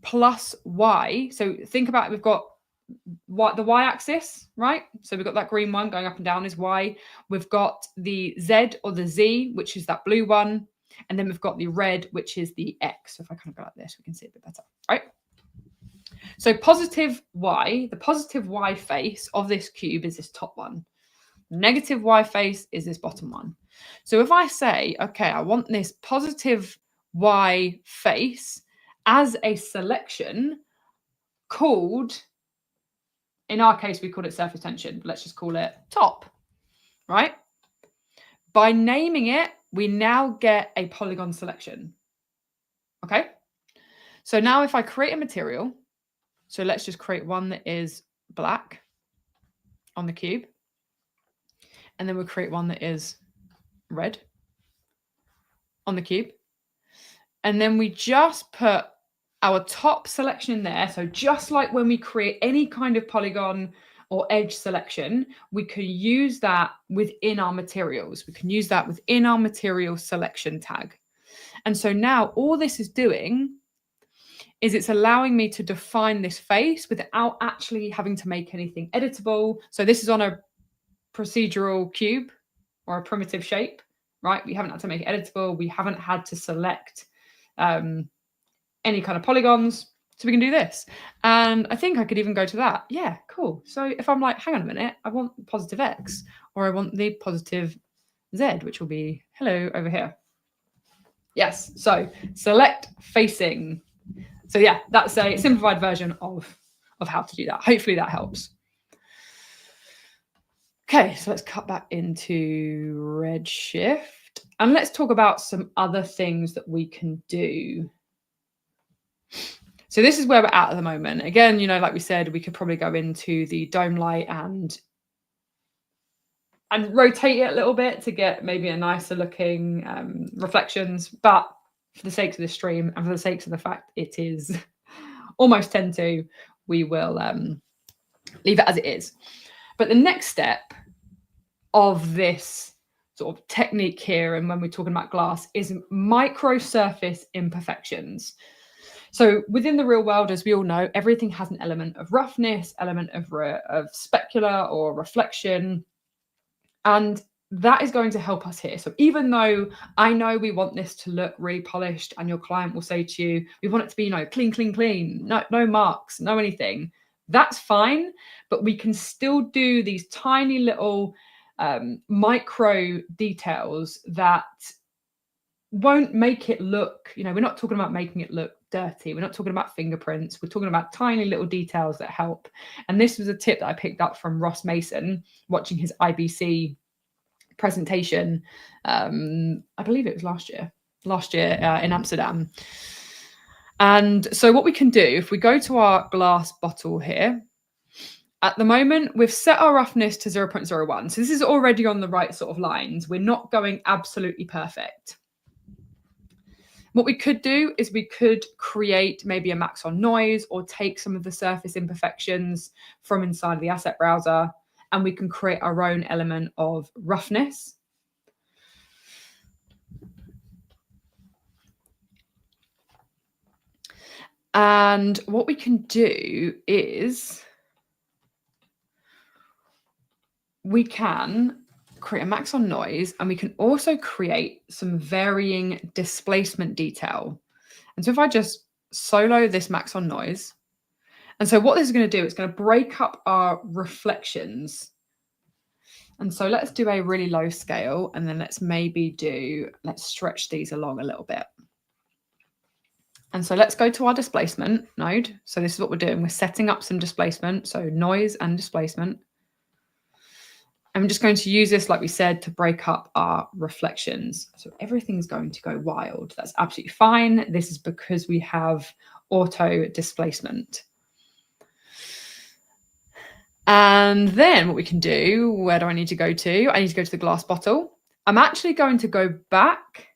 plus Y, so think about it, we've got the Y-axis, right? So we've got that green one going up and down is Y. We've got the Z or the Z, which is that blue one. And then we've got the red, which is the X. So if I kind of go like this, we can see it a bit better, right? So positive Y, the positive Y face of this cube is this top one. Negative Y face is this bottom one. So if I say, okay, I want this positive Y face as a selection called, in our case, we called it surface tension, but let's just call it top, right? By naming it, we now get a polygon selection, okay? So now if I create a material, so let's just create one that is black on the cube, and then we'll create one that is red on the cube. And then we just put our top selection in there. So just like when we create any kind of polygon or edge selection, we can use that within our materials. We can use that within our material selection tag. And so now all this is doing is it's allowing me to define this face without actually having to make anything editable. So this is on a procedural cube or a primitive shape, right? We haven't had to make it editable. We haven't had to select any kind of polygons. So we can do this. And I think I could even go to that. Yeah, cool. So if I'm like, hang on a minute, I want positive X, or I want the positive Z, which will be hello over here. Yes, so select facing. So yeah, that's a simplified version of how to do that. Hopefully that helps. Okay, so let's cut back into Redshift. And let's talk about some other things that we can do. So this is where we're at the moment. Again, you know, like we said, we could probably go into the dome light and rotate it a little bit to get maybe a nicer looking reflections. But for the sakes of this stream and for the sakes of the fact it is almost 10 to, we will leave it as it is. But the next step of this sort of technique here, and when we're talking about glass, is micro surface imperfections. So within the real world, as we all know, everything has an element of roughness, element of specular or reflection. And that is going to help us here. So even though I know we want this to look really polished, and your client will say to you, we want it to be, you know, clean, clean, clean, no marks, no anything, that's fine. But we can still do these tiny little micro details that won't make it look, you know, we're not talking about making it look dirty. We're not talking about fingerprints. We're talking about tiny little details that help. And this was a tip that I picked up from Ross Mason, watching his IBC presentation. I believe it was last year in Amsterdam. And so what we can do, if we go to our glass bottle here, at the moment, we've set our roughness to 0.01. So this is already on the right sort of lines. We're not going absolutely perfect. What we could do is we could create maybe a Maxon noise, or take some of the surface imperfections from inside of the asset browser, and we can create our own element of roughness. And what we can do is we can create a Maxon noise, and we can also create some varying displacement detail. And so if I just solo this Maxon noise, and so what this is going to do, it's going to break up our reflections. And so let's do a really low scale, and then let's stretch these along a little bit. And so let's go to our displacement node. So this is what we're doing. We're setting up some displacement, so noise and displacement. I'm just going to use this, like we said, to break up our reflections. So everything's going to go wild. That's absolutely fine. This is because we have auto displacement. And then what we can do, where do I need to go to? I need to go to the glass bottle. I'm actually going to go back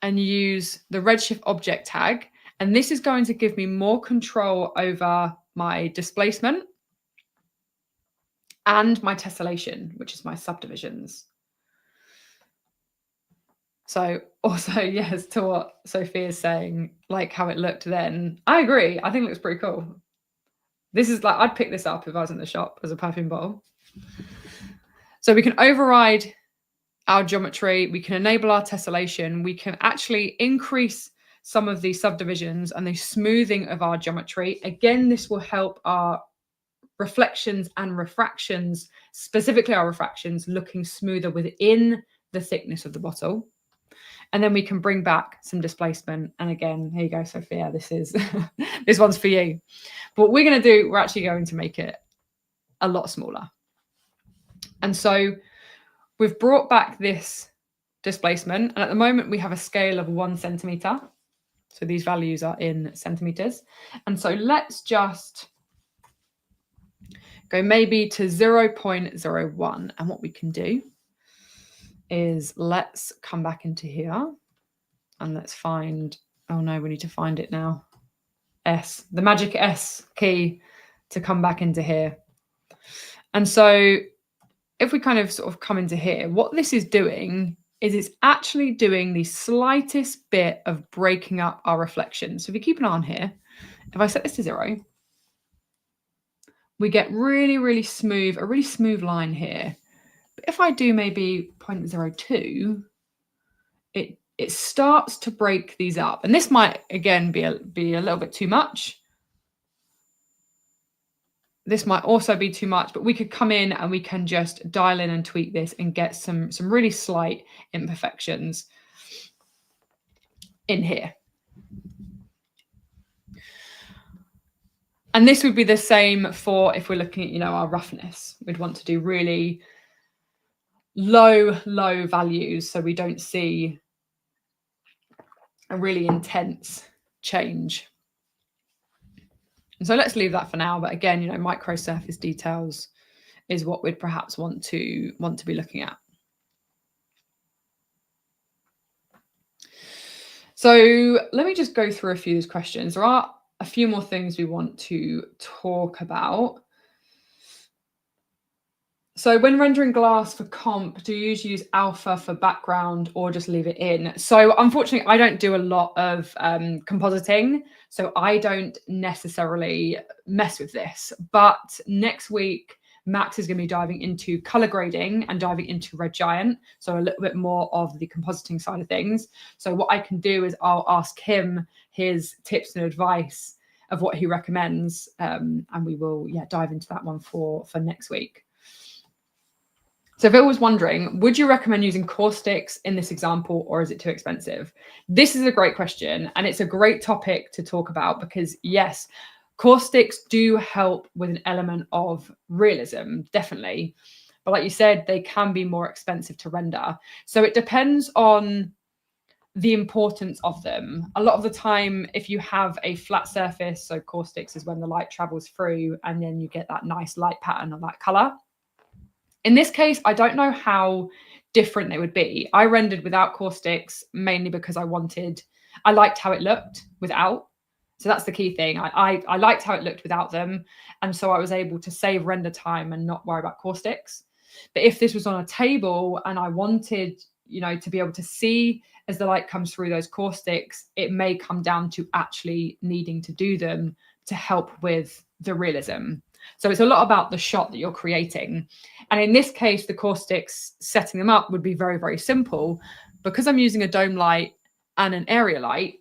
and use the Redshift object tag. And this is going to give me more control over my displacement and my tessellation, which is my subdivisions. So also, yes, to what Sophie is saying, like how it looked then, I agree. I think it looks pretty cool. This is like, I'd pick this up if I was in the shop as a perfume bottle. So we can override our geometry, we can enable our tessellation, we can actually increase some of the subdivisions and the smoothing of our geometry. Again, this will help our reflections and refractions, specifically our refractions, looking smoother within the thickness of the bottle. And then we can bring back some displacement. And again, here you go, Sophia, this is this one's for you. But what we're going to do, we're actually going to make it a lot smaller. And so we've brought back this displacement. And at the moment, we have a scale of 1 centimeter. So these values are in centimeters. And so let's just go maybe to 0.01. And what we can do is let's come back into here and let's find, oh no, we need to find it now. S, the magic S key to come back into here. And so if we kind of sort of come into here, what this is doing is it's actually doing the slightest bit of breaking up our reflections. So if you keep an eye on here, if I set this to 0, we get really, really smooth, a really smooth line here. But if I do maybe 0.02, it starts to break these up. And this might, again, be a little bit too much. This might also be too much, but we could come in and we can just dial in and tweak this and get some really slight imperfections in here. And this would be the same for if we're looking at, you know, our roughness. We'd want to do really low values so we don't see a really intense change. And so let's leave that for now. But again, you know, micro surface details is what we'd perhaps want to be looking at. So let me just go through a few of these questions. There are a few more things we want to talk about. So when rendering glass for comp, do you usually use alpha for background or just leave it in? So unfortunately, I don't do a lot of compositing, so I don't necessarily mess with this. But next week, Max is going to be diving into color grading and diving into Red Giant, so a little bit more of the compositing side of things. So what I can do is I'll ask him his tips and advice of what he recommends, and we will dive into that one for next week. So if I was wondering, would you recommend using caustics in this example, or is it too expensive? This is a great question, and it's a great topic to talk about because, yes, caustics do help with an element of realism, definitely. But like you said, they can be more expensive to render. So it depends on the importance of them. A lot of the time, if you have a flat surface, so caustics is when the light travels through and then you get that nice light pattern on that color. In this case, I don't know how different they would be. I rendered without caustics mainly because I liked how it looked without. So that's the key thing. I liked how it looked without them. And so I was able to save render time and not worry about caustics. But if this was on a table and I wanted, you know, to be able to see as the light comes through those caustics, it may come down to actually needing to do them to help with the realism. So it's a lot about the shot that you're creating. And in this case, the caustics, setting them up would be very, very simple. Because I'm using a dome light and an area light,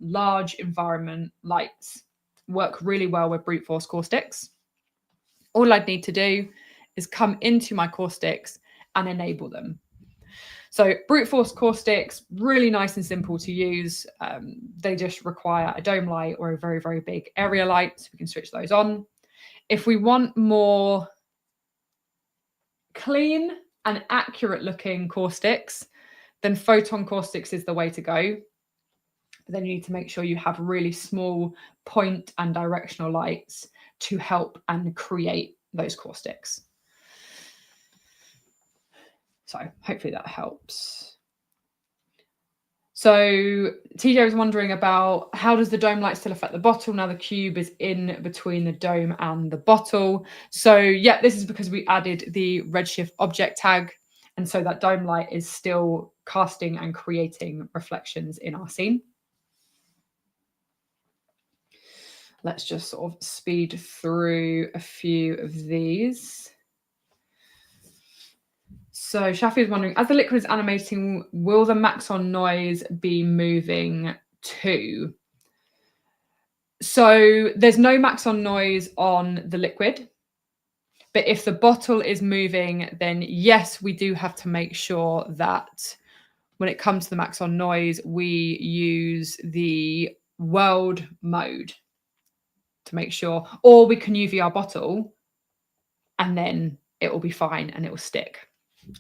large environment lights work really well with brute force caustics. All I'd need to do is come into my caustics and enable them. So brute force caustics, really nice and simple to use. They just require a dome light or a very, very big area light, so we can switch those on. If we want more clean and accurate looking caustics, then photon caustics is the way to go. But then you need to make sure you have really small point and directional lights to help and create those caustics. So hopefully that helps. So TJ was wondering about how does the dome light still affect the bottle now the cube is in between the dome and the bottle. So yeah, this is because we added the Redshift object tag. And so that dome light is still casting and creating reflections in our scene. Let's just sort of speed through a few of these. So Shafi is wondering, as the liquid is animating, will the Maxon noise be moving too? So there's no Maxon noise on the liquid. But if the bottle is moving, then yes, we do have to make sure that when it comes to the Maxon noise, we use the world mode to make sure, or we can UV our bottle and then it will be fine and it will stick.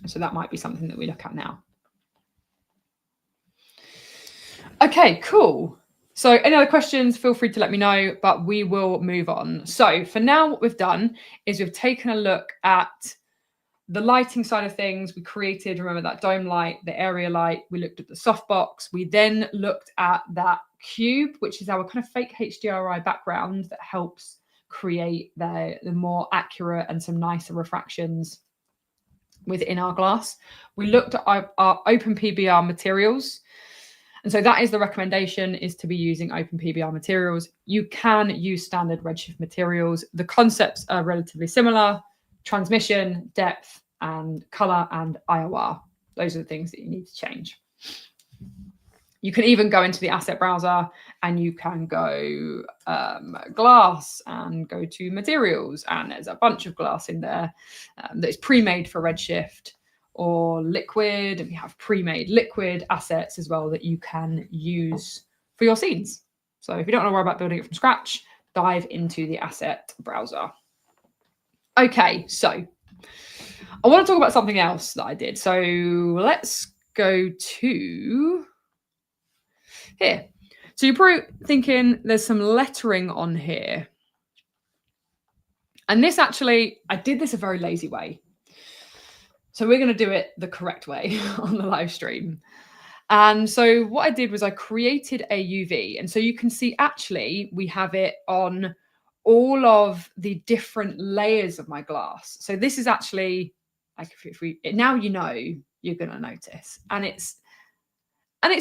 So that might be something that we look at now. Okay, cool. So any other questions, feel free to let me know, but we will move on. So for now, what we've done is we've taken a look at the lighting side of things. We created, remember, that dome light, the area light. We looked at the softbox. We then looked at that cube, which is our kind of fake HDRI background that helps create the more accurate and some nicer refractions within our glass. We looked at our OpenPBR materials. And so that is the recommendation, is to be using OpenPBR materials. You can use standard Redshift materials. The concepts are relatively similar: transmission, depth, and color, and IOR. Those are the things that you need to change. You can even go into the asset browser and you can go glass and go to materials. And there's a bunch of glass in there that is pre-made for Redshift, or liquid. And we have pre-made liquid assets as well that you can use for your scenes. So if you don't want to worry about building it from scratch, dive into the asset browser. Okay, so I want to talk about something else that I did. So let's go to here. So you're probably thinking there's some lettering on here. And this actually, I did this a very lazy way. So we're going to do it the correct way on the live stream. And so what I did was I created a UV. And so you can see actually we have it on all of the different layers of my glass. So this is actually, like, if we now you know, you're going to notice. And it's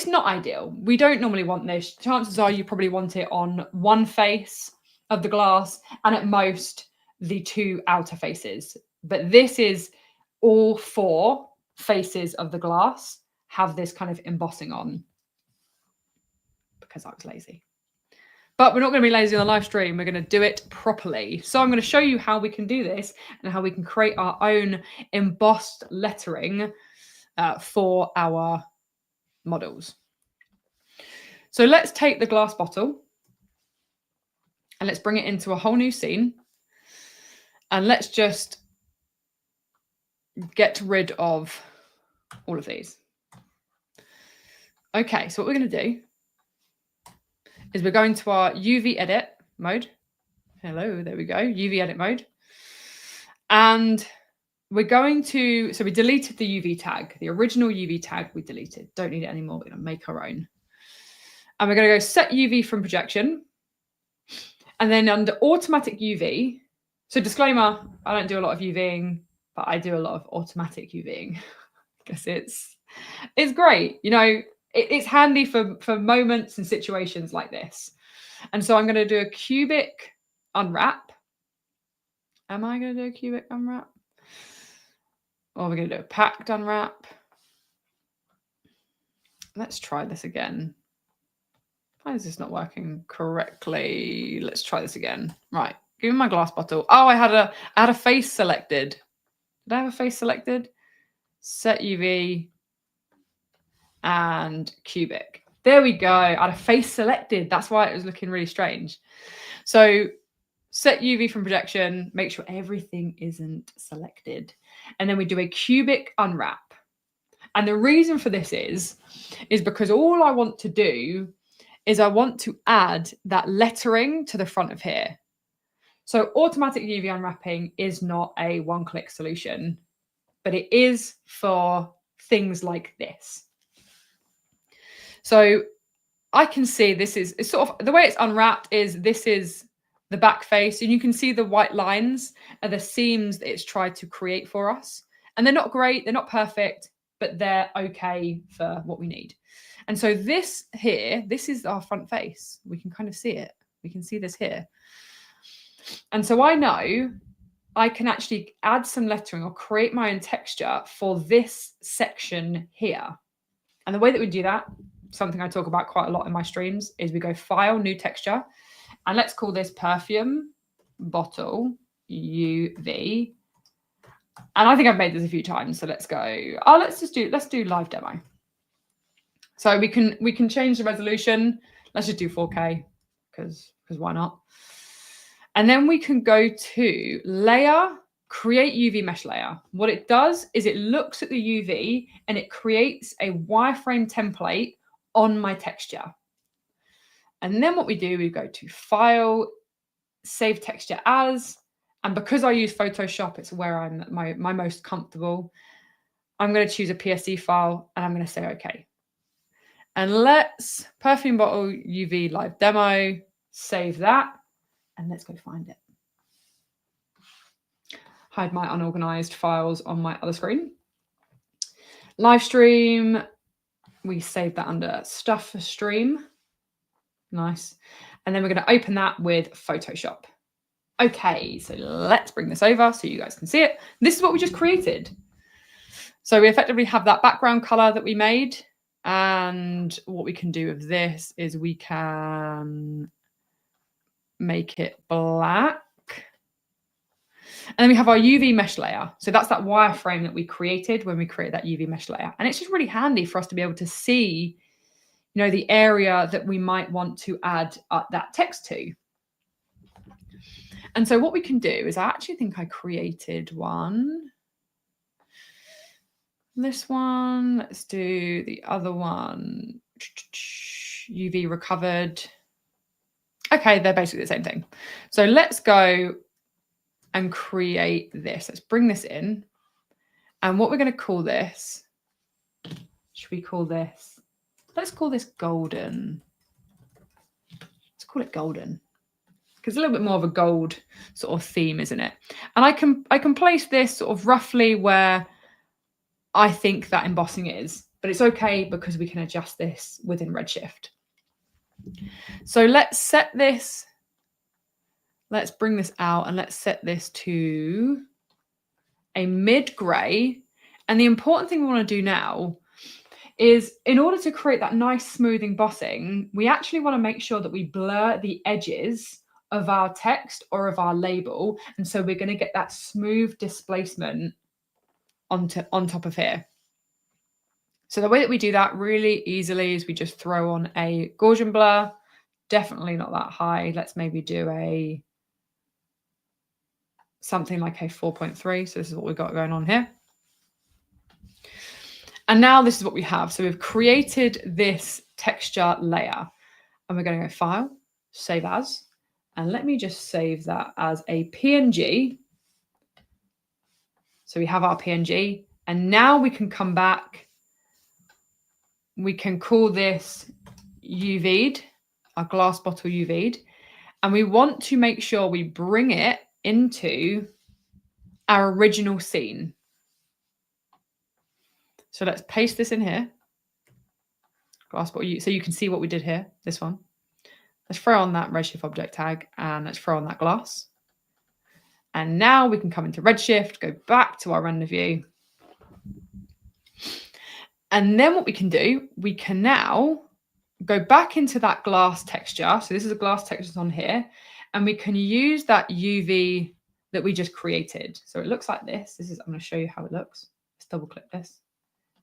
not ideal. We don't normally want this. Chances are you probably want it on one face of the glass and at most the two outer faces. But this is all four faces of the glass have this kind of embossing on, because I was lazy. But we're not going to be lazy on the live stream. We're going to do it properly. So I'm going to show you how we can do this and how we can create our own embossed lettering for our models. So let's take the glass bottle and let's bring it into a whole new scene. And let's just get rid of all of these. Okay, so what we're going to do is we're going to our UV edit mode. Hello, there we go, UV edit mode. And we're going to, so we deleted the UV tag, the original UV tag we deleted. Don't need it anymore, we're going to make our own. And we're going to go set UV from projection. And then under automatic UV, so disclaimer, I don't do a lot of UVing, but I do a lot of automatic UVing because it's great. You know, it's handy for moments and situations like this. And so I'm going to do a cubic unwrap. Am I going to do a cubic unwrap? Or we're going to do a packed unwrap. Let's try this again. Why is this not working correctly? Let's try this again. Right, give me my glass bottle. Oh, I had a face selected. Did I have a face selected? Set UV and cubic. There we go. I had a face selected. That's why it was looking really strange. So set UV from projection, make sure everything isn't selected. And then we do a cubic unwrap. And the reason for this is because all I want to do is I want to add that lettering to the front of here. So automatic UV unwrapping is not a one-click solution, but it is for things like this. So I can see this is sort of the way it's unwrapped is this is the back face, and you can see the white lines are the seams that it's tried to create for us. And they're not great, they're not perfect, but they're okay for what we need. And so this here, this is our front face. We can kind of see it. We can see this here. And so I know I can actually add some lettering or create my own texture for this section here. And the way that we do that, something I talk about quite a lot in my streams, is we go File, New Texture, and let's call this Perfume Bottle UV. And I think I've made this a few times, so let's go. Oh, let's do live demo. So we can change the resolution. Let's just do 4K because why not? And then we can go to Layer, Create UV Mesh Layer. What it does is it looks at the UV and it creates a wireframe template on my texture. And then what we do, we go to File, Save Texture As, and because I use Photoshop, it's where I'm my most comfortable. I'm going to choose a PSD file and I'm going to say OK. And let's Perfume Bottle UV live demo, save that, and let's go find it. Hide my unorganized files on my other screen. Live stream, we save that under Stuff for Stream. Nice. And then we're going to open that with Photoshop. Okay, so let's bring this over so you guys can see it. This is what we just created. So we effectively have that background color that we made. And what we can do with this is we can make it black. And then we have our UV mesh layer. So that's that wireframe that we created when we created that UV mesh layer. And it's just really handy for us to be able to see, you know, the area that we might want to add that text to. And so what we can do is I actually think I created one. This one, let's do the other one. UV recovered. Okay, they're basically the same thing. So let's go and create this. Let's bring this in. And what we're going to call this, should we call this, let's call this golden. Let's call it golden. Because it's a little bit more of a gold sort of theme, isn't it? And I can place this sort of roughly where I think that embossing is, but it's okay because we can adjust this within Redshift. So let's set this, let's bring this out and let's set this to a mid-gray. And the important thing we want to do now is in order to create that nice smooth embossing, we actually want to make sure that we blur the edges of our text or of our label. And so we're going to get that smooth displacement on top of here. So the way that we do that really easily is we just throw on a Gaussian blur, definitely not that high. Let's maybe do something like a 4.3. So this is what we've got going on here. And now this is what we have. So we've created this texture layer and we're going to go File, Save As, and let me just save that as a PNG. So we have our PNG, and now we can come back. We can call this UV'd, our glass bottle UV'd, and we want to make sure we bring it into our original scene. So let's paste this in here. Glass bottle, so you can see what we did here, this one. Let's throw on that Redshift object tag, and let's throw on that glass. And now we can come into Redshift, go back to our render view. And then what we can do, we can now go back into that glass texture. So this is a glass texture on here. And we can use that UV that we just created. So it looks like this. I'm going to show you how it looks. Let's double click this.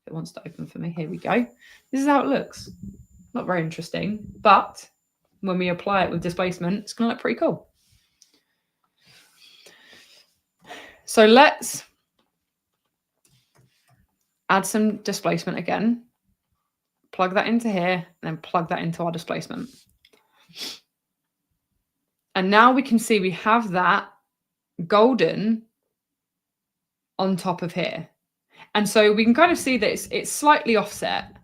If it wants to open for me, here we go. This is how it looks. Not very interesting, but when we apply it with displacement, it's going to look pretty cool. So let's add some displacement again, plug that into here, and then plug that into our displacement. And now we can see we have that golden on top of here. And so we can kind of see that it's slightly offset.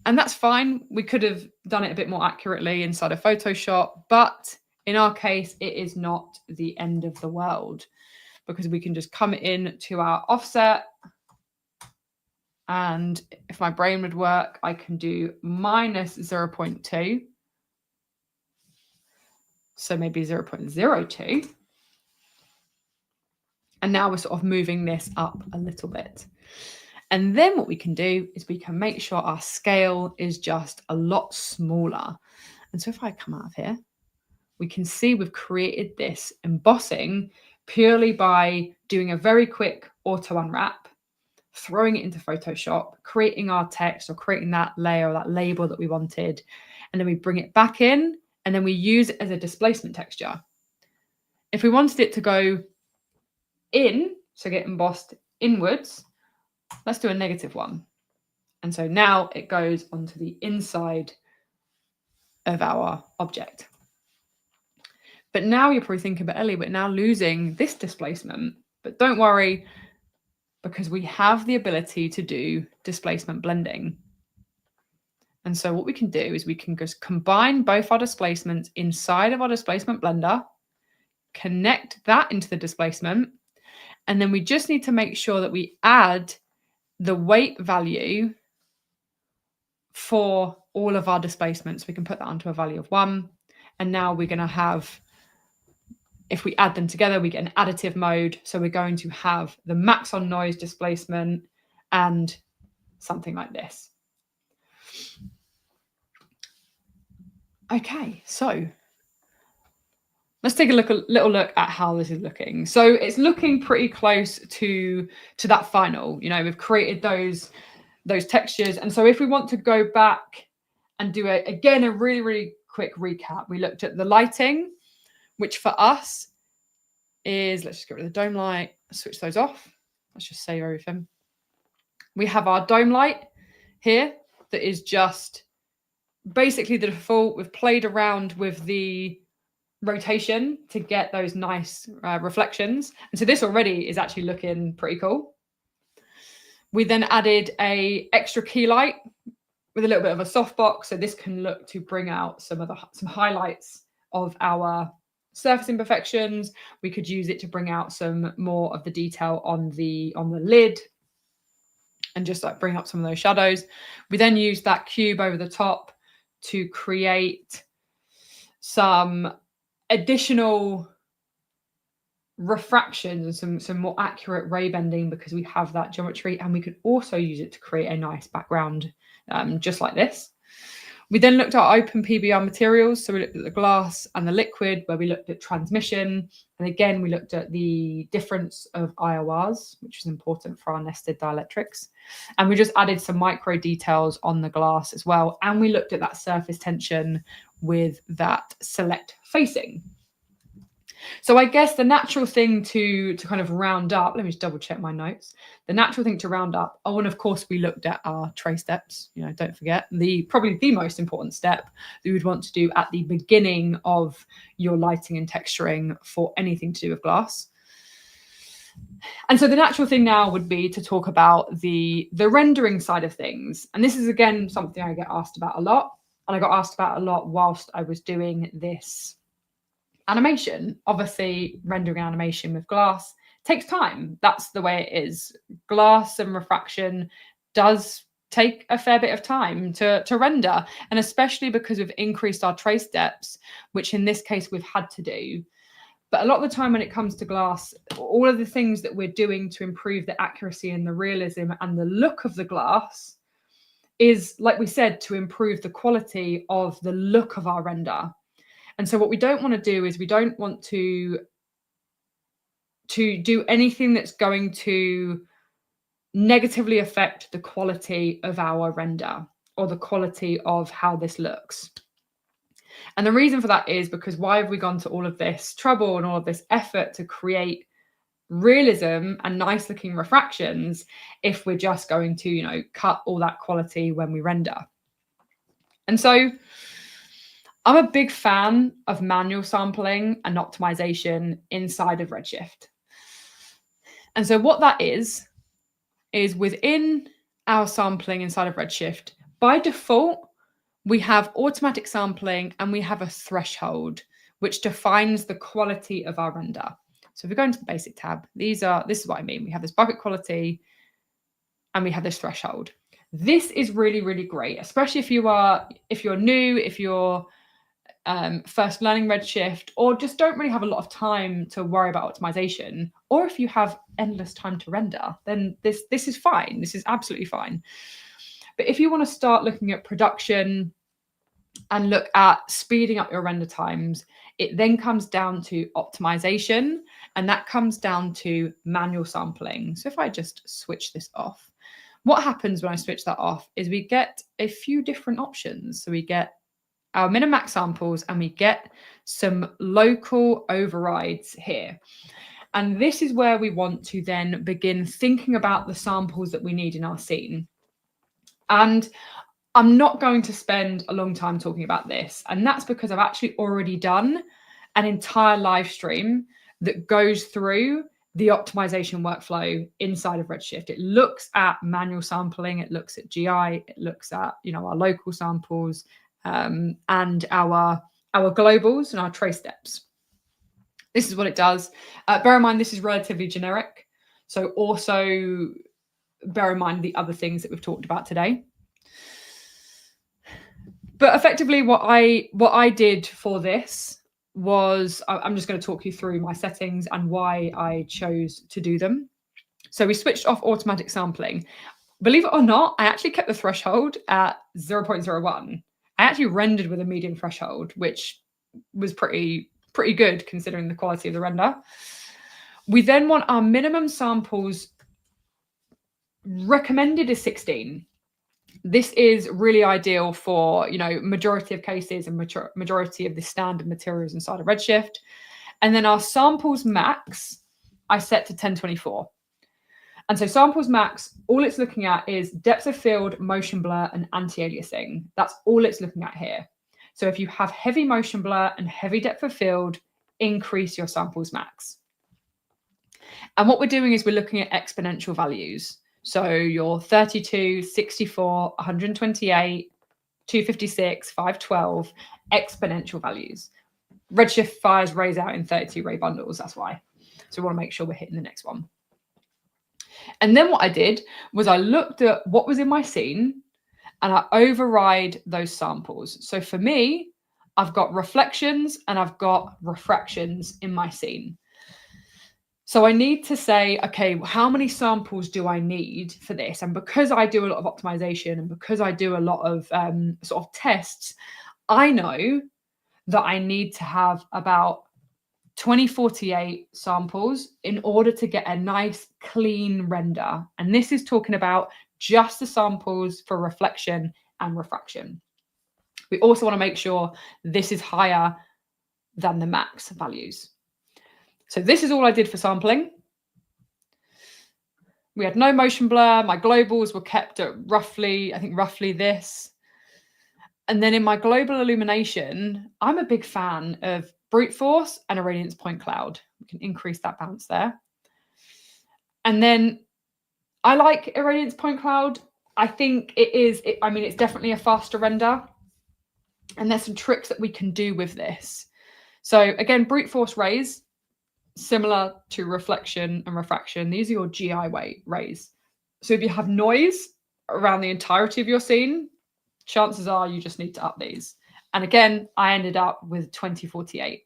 And that's fine. We could have done it a bit more accurately inside of Photoshop, but in our case, it is not the end of the world, because we can just come in to our offset. And if my brain would work, I can do minus 0.2. So maybe 0.02. And now we're sort of moving this up a little bit. And then what we can do is we can make sure our scale is just a lot smaller. And so if I come out of here, we can see we've created this embossing purely by doing a very quick auto unwrap, throwing it into Photoshop, creating our text or creating that layer or that label that we wanted. And then we bring it back in and then we use it as a displacement texture. If we wanted it to go in, so get embossed inwards, let's do a -1. And so now it goes onto the inside of our object. But now you're probably thinking, but Ellie, we're now losing this displacement. But don't worry, because we have the ability to do displacement blending. And so what we can do is we can just combine both our displacements inside of our displacement blender, connect that into the displacement, and then we just need to make sure that we add the weight value for all of our displacements. We can put that onto a value of 1. And now we're going to have, if we add them together, we get an additive mode. So we're going to have the Maxon noise displacement and something like this. Okay, so let's take a little look at how this is looking. So it's looking pretty close to that final. You know, we've created those textures. And so if we want to go back and do again a really, really quick recap, we looked at the lighting, which for us is, let's just get rid of the dome light, switch those off. Let's just save everything. We have our dome light here that is just basically the default. We've played around with the rotation to get those nice reflections. And so this already is actually looking pretty cool. We then added a extra key light with a little bit of a softbox. So this can look to bring out some highlights of our surface imperfections. We could use it to bring out some more of the detail on the lid and just like bring up some of those shadows. We then used that cube over the top to create some additional refractions and some more accurate ray bending, because we have that geometry, and we could also use it to create a nice background just like this. We then looked at OpenPBR materials. So we looked at the glass and the liquid, where we looked at transmission. And again, we looked at the difference of IORs, which is important for our nested dielectrics. And we just added some micro details on the glass as well. And we looked at that surface tension with that select facing. So I guess the natural thing to kind of round up, let me just double check my notes. The natural thing to round up, oh, and of course we looked at our tray steps. You know, don't forget probably the most important step that you would want to do at the beginning of your lighting and texturing for anything to do with glass. And so the natural thing now would be to talk about the rendering side of things. And this is, again, something I get asked about a lot. And I got asked about a lot whilst I was doing this animation. Obviously, rendering animation with glass takes time. That's the way it is. Glass and refraction does take a fair bit of time to render. And especially because we've increased our trace depths, which in this case we've had to do. But a lot of the time when it comes to glass, all of the things that we're doing to improve the accuracy and the realism and the look of the glass is, like we said, to improve the quality of the look of our render. And so what we don't want to do is we don't want to do anything that's going to negatively affect the quality of our render or the quality of how this looks. And the reason for that is because why have we gone to all of this trouble and all of this effort to create realism and nice looking refractions if we're just going to, you know, cut all that quality when we render? And so I'm a big fan of manual sampling and optimization inside of Redshift. And so what that is within our sampling inside of Redshift, by default, we have automatic sampling and we have a threshold, which defines the quality of our render. So if we go into the basic tab, this is what I mean. We have this bucket quality and we have this threshold. This is really, really great, especially if you're new, if you're first learning Redshift, or just don't really have a lot of time to worry about optimization, or if you have endless time to render, then this is fine. This is absolutely fine. But if you want to start looking at production and look at speeding up your render times, it then comes down to optimization, and that comes down to manual sampling. So if I just switch this off, what happens when I switch that off is we get a few different options. So we get our min and max samples, and we get some local overrides here. And this is where we want to then begin thinking about the samples that we need in our scene. And I'm not going to spend a long time talking about this. And that's because I've actually already done an entire live stream that goes through the optimization workflow inside of Redshift. It looks at manual sampling, it looks at GI, it looks at, our local samples, and our globals and our trace steps. This is what it does. Bear in mind, this is relatively generic. So also bear in mind the other things that we've talked about today. But effectively what I did for this was, I'm just going to talk you through my settings and why I chose to do them. So we switched off automatic sampling. Believe it or not, I actually kept the threshold at 0.01. I actually rendered with a medium threshold, which was pretty good considering the quality of the render. We then want our minimum samples recommended is 16. This is really ideal for, majority of cases and majority of the standard materials inside of Redshift. And then our samples max, I set to 1024. And so samples max, all it's looking at is depth of field, motion blur, and anti-aliasing. That's all it's looking at here. So if you have heavy motion blur and heavy depth of field, increase your samples max. And what we're doing is we're looking at exponential values. So your 32, 64, 128, 256, 512, exponential values. Redshift fires rays out in 32 ray bundles, that's why. So we want to make sure we're hitting the next one. And then what I did was I looked at what was in my scene and I override those samples. So for me, I've got reflections and I've got refractions in my scene. So I need to say, okay, how many samples do I need for this? And because I do a lot of optimization and because I do a lot of sort of tests, I know that I need to have about 2048 samples in order to get a nice clean render. And this is talking about just the samples for reflection and refraction. We also want to make sure this is higher than the max values. So this is all I did for sampling. We had no motion blur. My globals were kept at roughly this. And then in my global illumination, I'm a big fan of brute force and Irradiance point cloud. We can increase that balance there. And then I like Irradiance point cloud. I think it's definitely a faster render. And there's some tricks that we can do with this. So again, brute force rays, similar to reflection and refraction. These are your GI rays. So if you have noise around the entirety of your scene, chances are you just need to up these. And again, I ended up with 2048.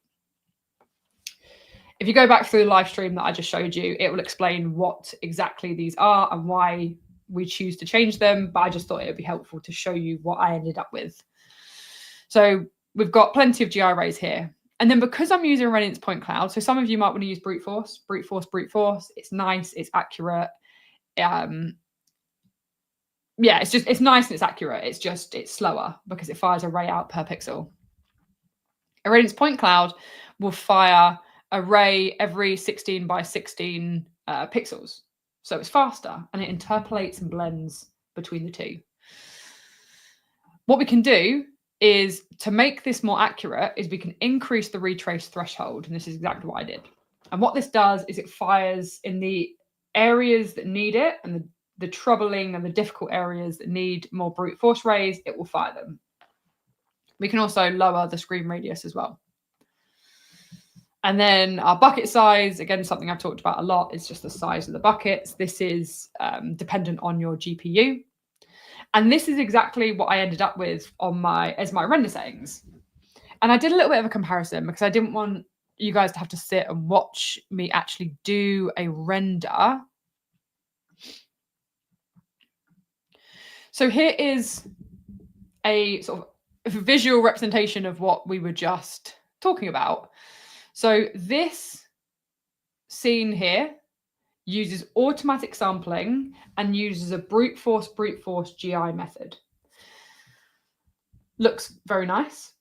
If you go back through the live stream that I just showed you, it will explain what exactly these are and why we choose to change them. But I just thought it would be helpful to show you what I ended up with. So we've got plenty of GI rays here. And then because I'm using Irradiance point cloud, so some of you might want to use brute force. It's nice, it's accurate. It's nice and it's accurate. It's slower because it fires a ray out per pixel. Irradiance point cloud will fire a ray every 16 by 16 pixels. So it's faster and it interpolates and blends between the two. What we can do is to make this more accurate is we can increase the retrace threshold. And this is exactly what I did. And what this does is it fires in the areas that need it, and the troubling and the difficult areas that need more brute force rays, it will fire them. We can also lower the screen radius as well. And then our bucket size, again, something I've talked about a lot, is just the size of the buckets. This is dependent on your GPU. And this is exactly what I ended up with on as my render settings. And I did a little bit of a comparison because I didn't want you guys to have to sit and watch me actually do a render. So here is a sort of visual representation of what we were just talking about. So this scene here uses automatic sampling and uses a brute force GI method. Looks very nice.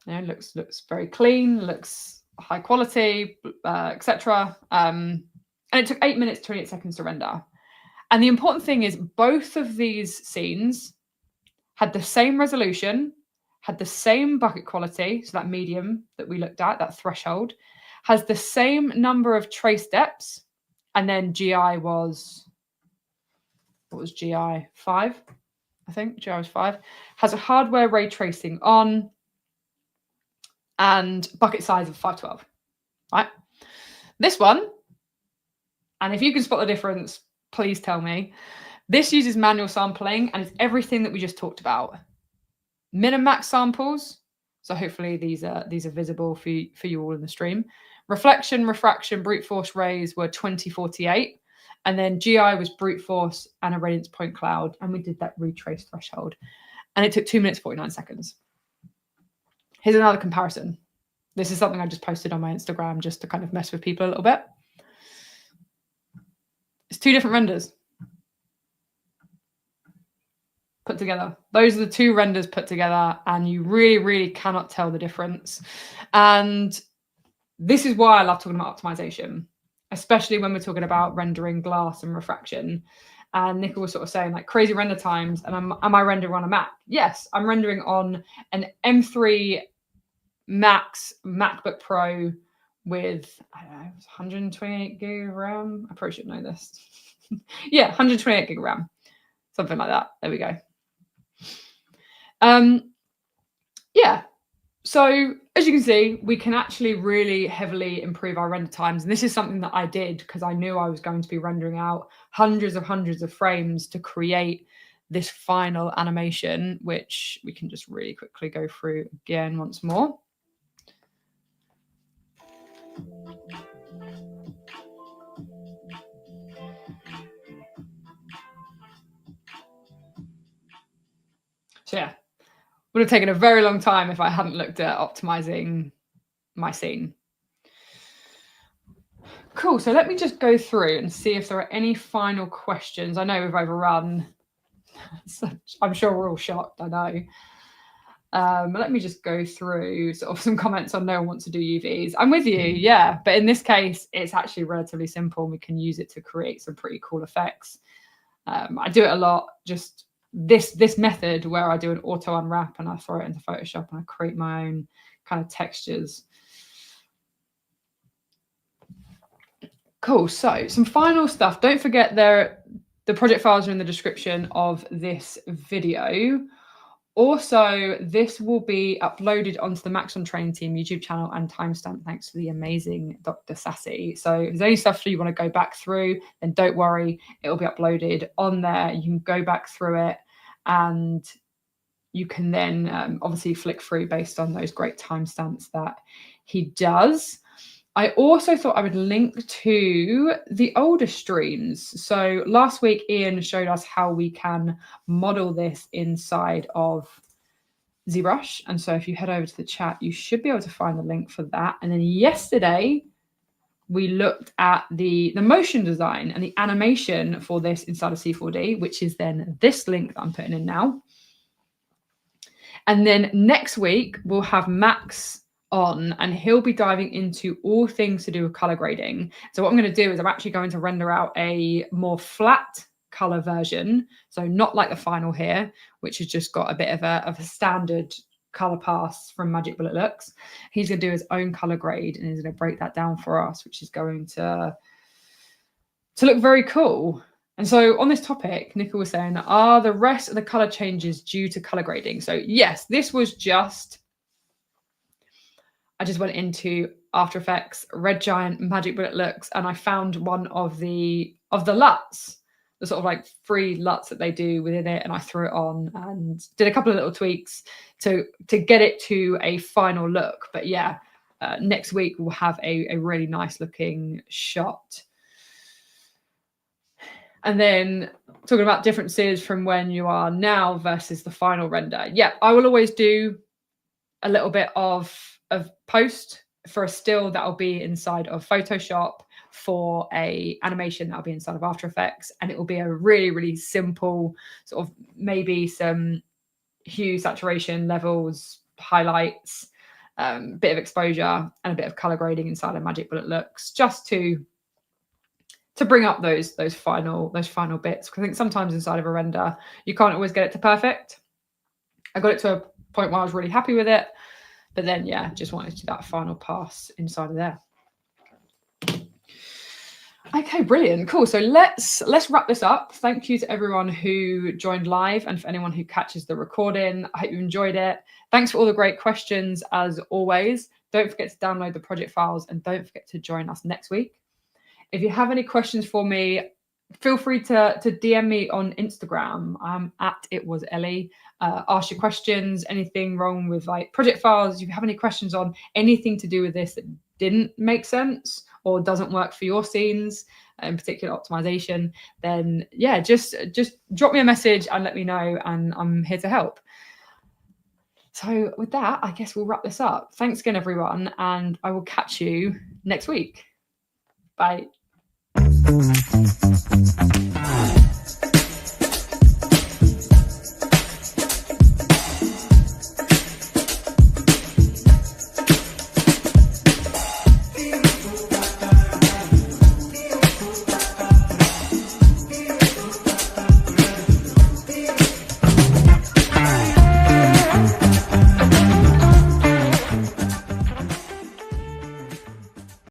You know, looks very clean, looks high quality, etc. And it took 8 minutes, 28 seconds to render. And the important thing is both of these scenes had the same resolution, had the same bucket quality, so that medium that we looked at, that threshold, has the same number of trace depths, and then GI was, what was GI? 5, I think. GI was 5. Has a hardware ray tracing on, and bucket size of 512, right? This one, and if you can spot the difference, please tell me. This uses manual sampling, and it's everything that we just talked about. Min and max samples, so hopefully these are visible for you all in the stream. Reflection, refraction, brute force rays were 2048, and then GI was brute force and irradiance point cloud, and we did that retrace threshold, and it took 2 minutes 49 seconds. Here's another comparison. This is something I just posted on my Instagram just to kind of mess with people a little bit. It's 2 different renders put together. Those are the 2 renders put together, and you really, really cannot tell the difference. And this is why I love talking about optimization, especially when we're talking about rendering glass and refraction. And Nicola was sort of saying like crazy render times, and am I rendering on a Mac? Yes, I'm rendering on an M3 Max MacBook Pro with, I don't know, 128 gig of RAM. I probably should know this. Yeah, 128 gig of RAM, something like that. There we go. Yeah, so as you can see, we can actually really heavily improve our render times. And this is something that I did because I knew I was going to be rendering out hundreds of frames to create this final animation, which we can just really quickly go through again once more. So yeah, would have taken a very long time if I hadn't looked at optimizing my scene. Cool, so let me just go through and see if there are any final questions. I know we've overrun, so I'm sure we're all shocked, I know. Let me just go through sort of some comments on no one wants to do UVs. I'm with you, yeah, but in this case, it's actually relatively simple and we can use it to create some pretty cool effects. I do it a lot, just this method where I do an auto unwrap and I throw it into Photoshop and I create my own kind of textures. Cool, so some final stuff. Don't forget the project files are in the description of this video. Also, this will be uploaded onto the Maxon Trainer Team YouTube channel and timestamp thanks to the amazing Dr. Sassy. So if there's any stuff you want to go back through, then don't worry, it'll be uploaded on there. You can go back through it and you can then obviously flick through based on those great timestamps that he does. I also thought I would link to the older streams. So last week, Ian showed us how we can model this inside of ZBrush. And so if you head over to the chat, you should be able to find the link for that. And then yesterday, we looked at the motion design and the animation for this inside of C4D, which is then this link that I'm putting in now. And then next week, we'll have Max on and he'll be diving into all things to do with color grading. So what I'm going to do is I'm actually going to render out a more flat color version. So not like the final here, which has just got a bit of a standard color pass from Magic Bullet Looks. He's going to do his own color grade and he's going to break that down for us, which is going to look very cool. And so on this topic, Nicola was saying, are the rest of the color changes due to color grading? So yes, this was just, I just went into After Effects, Red Giant, Magic Bullet Looks, and I found one of the LUTs, the sort of like free LUTs that they do within it, and I threw it on and did a couple of little tweaks to get it to a final look. But yeah, next week we'll have a really nice looking shot. And then talking about differences from when you are now versus the final render. Yeah, I will always do a little bit of post for a still that'll be inside of Photoshop, for a animation that'll be inside of After Effects, and it will be a really, really simple sort of maybe some hue, saturation levels, highlights, bit of exposure, and a bit of color grading inside of Magic Bullet Looks, just to bring up those final bits. Because I think sometimes inside of a render you can't always get it to perfect. I got it to a point where I was really happy with it, but then yeah, just wanted to do that final pass inside of there. Okay, brilliant, cool. So let's wrap this up. Thank you to everyone who joined live and for anyone who catches the recording. I hope you enjoyed it. Thanks for all the great questions as always. Don't forget to download the project files and don't forget to join us next week. If you have any questions for me, feel free to DM me on Instagram. I'm at itwaselly. Ask your questions, anything wrong with like project files. If you have any questions on anything to do with this that didn't make sense or doesn't work for your scenes, in particular optimization, then yeah, just drop me a message and let me know, and I'm here to help. So with that, I guess we'll wrap this up. Thanks again, everyone, and I will catch you next week. Bye.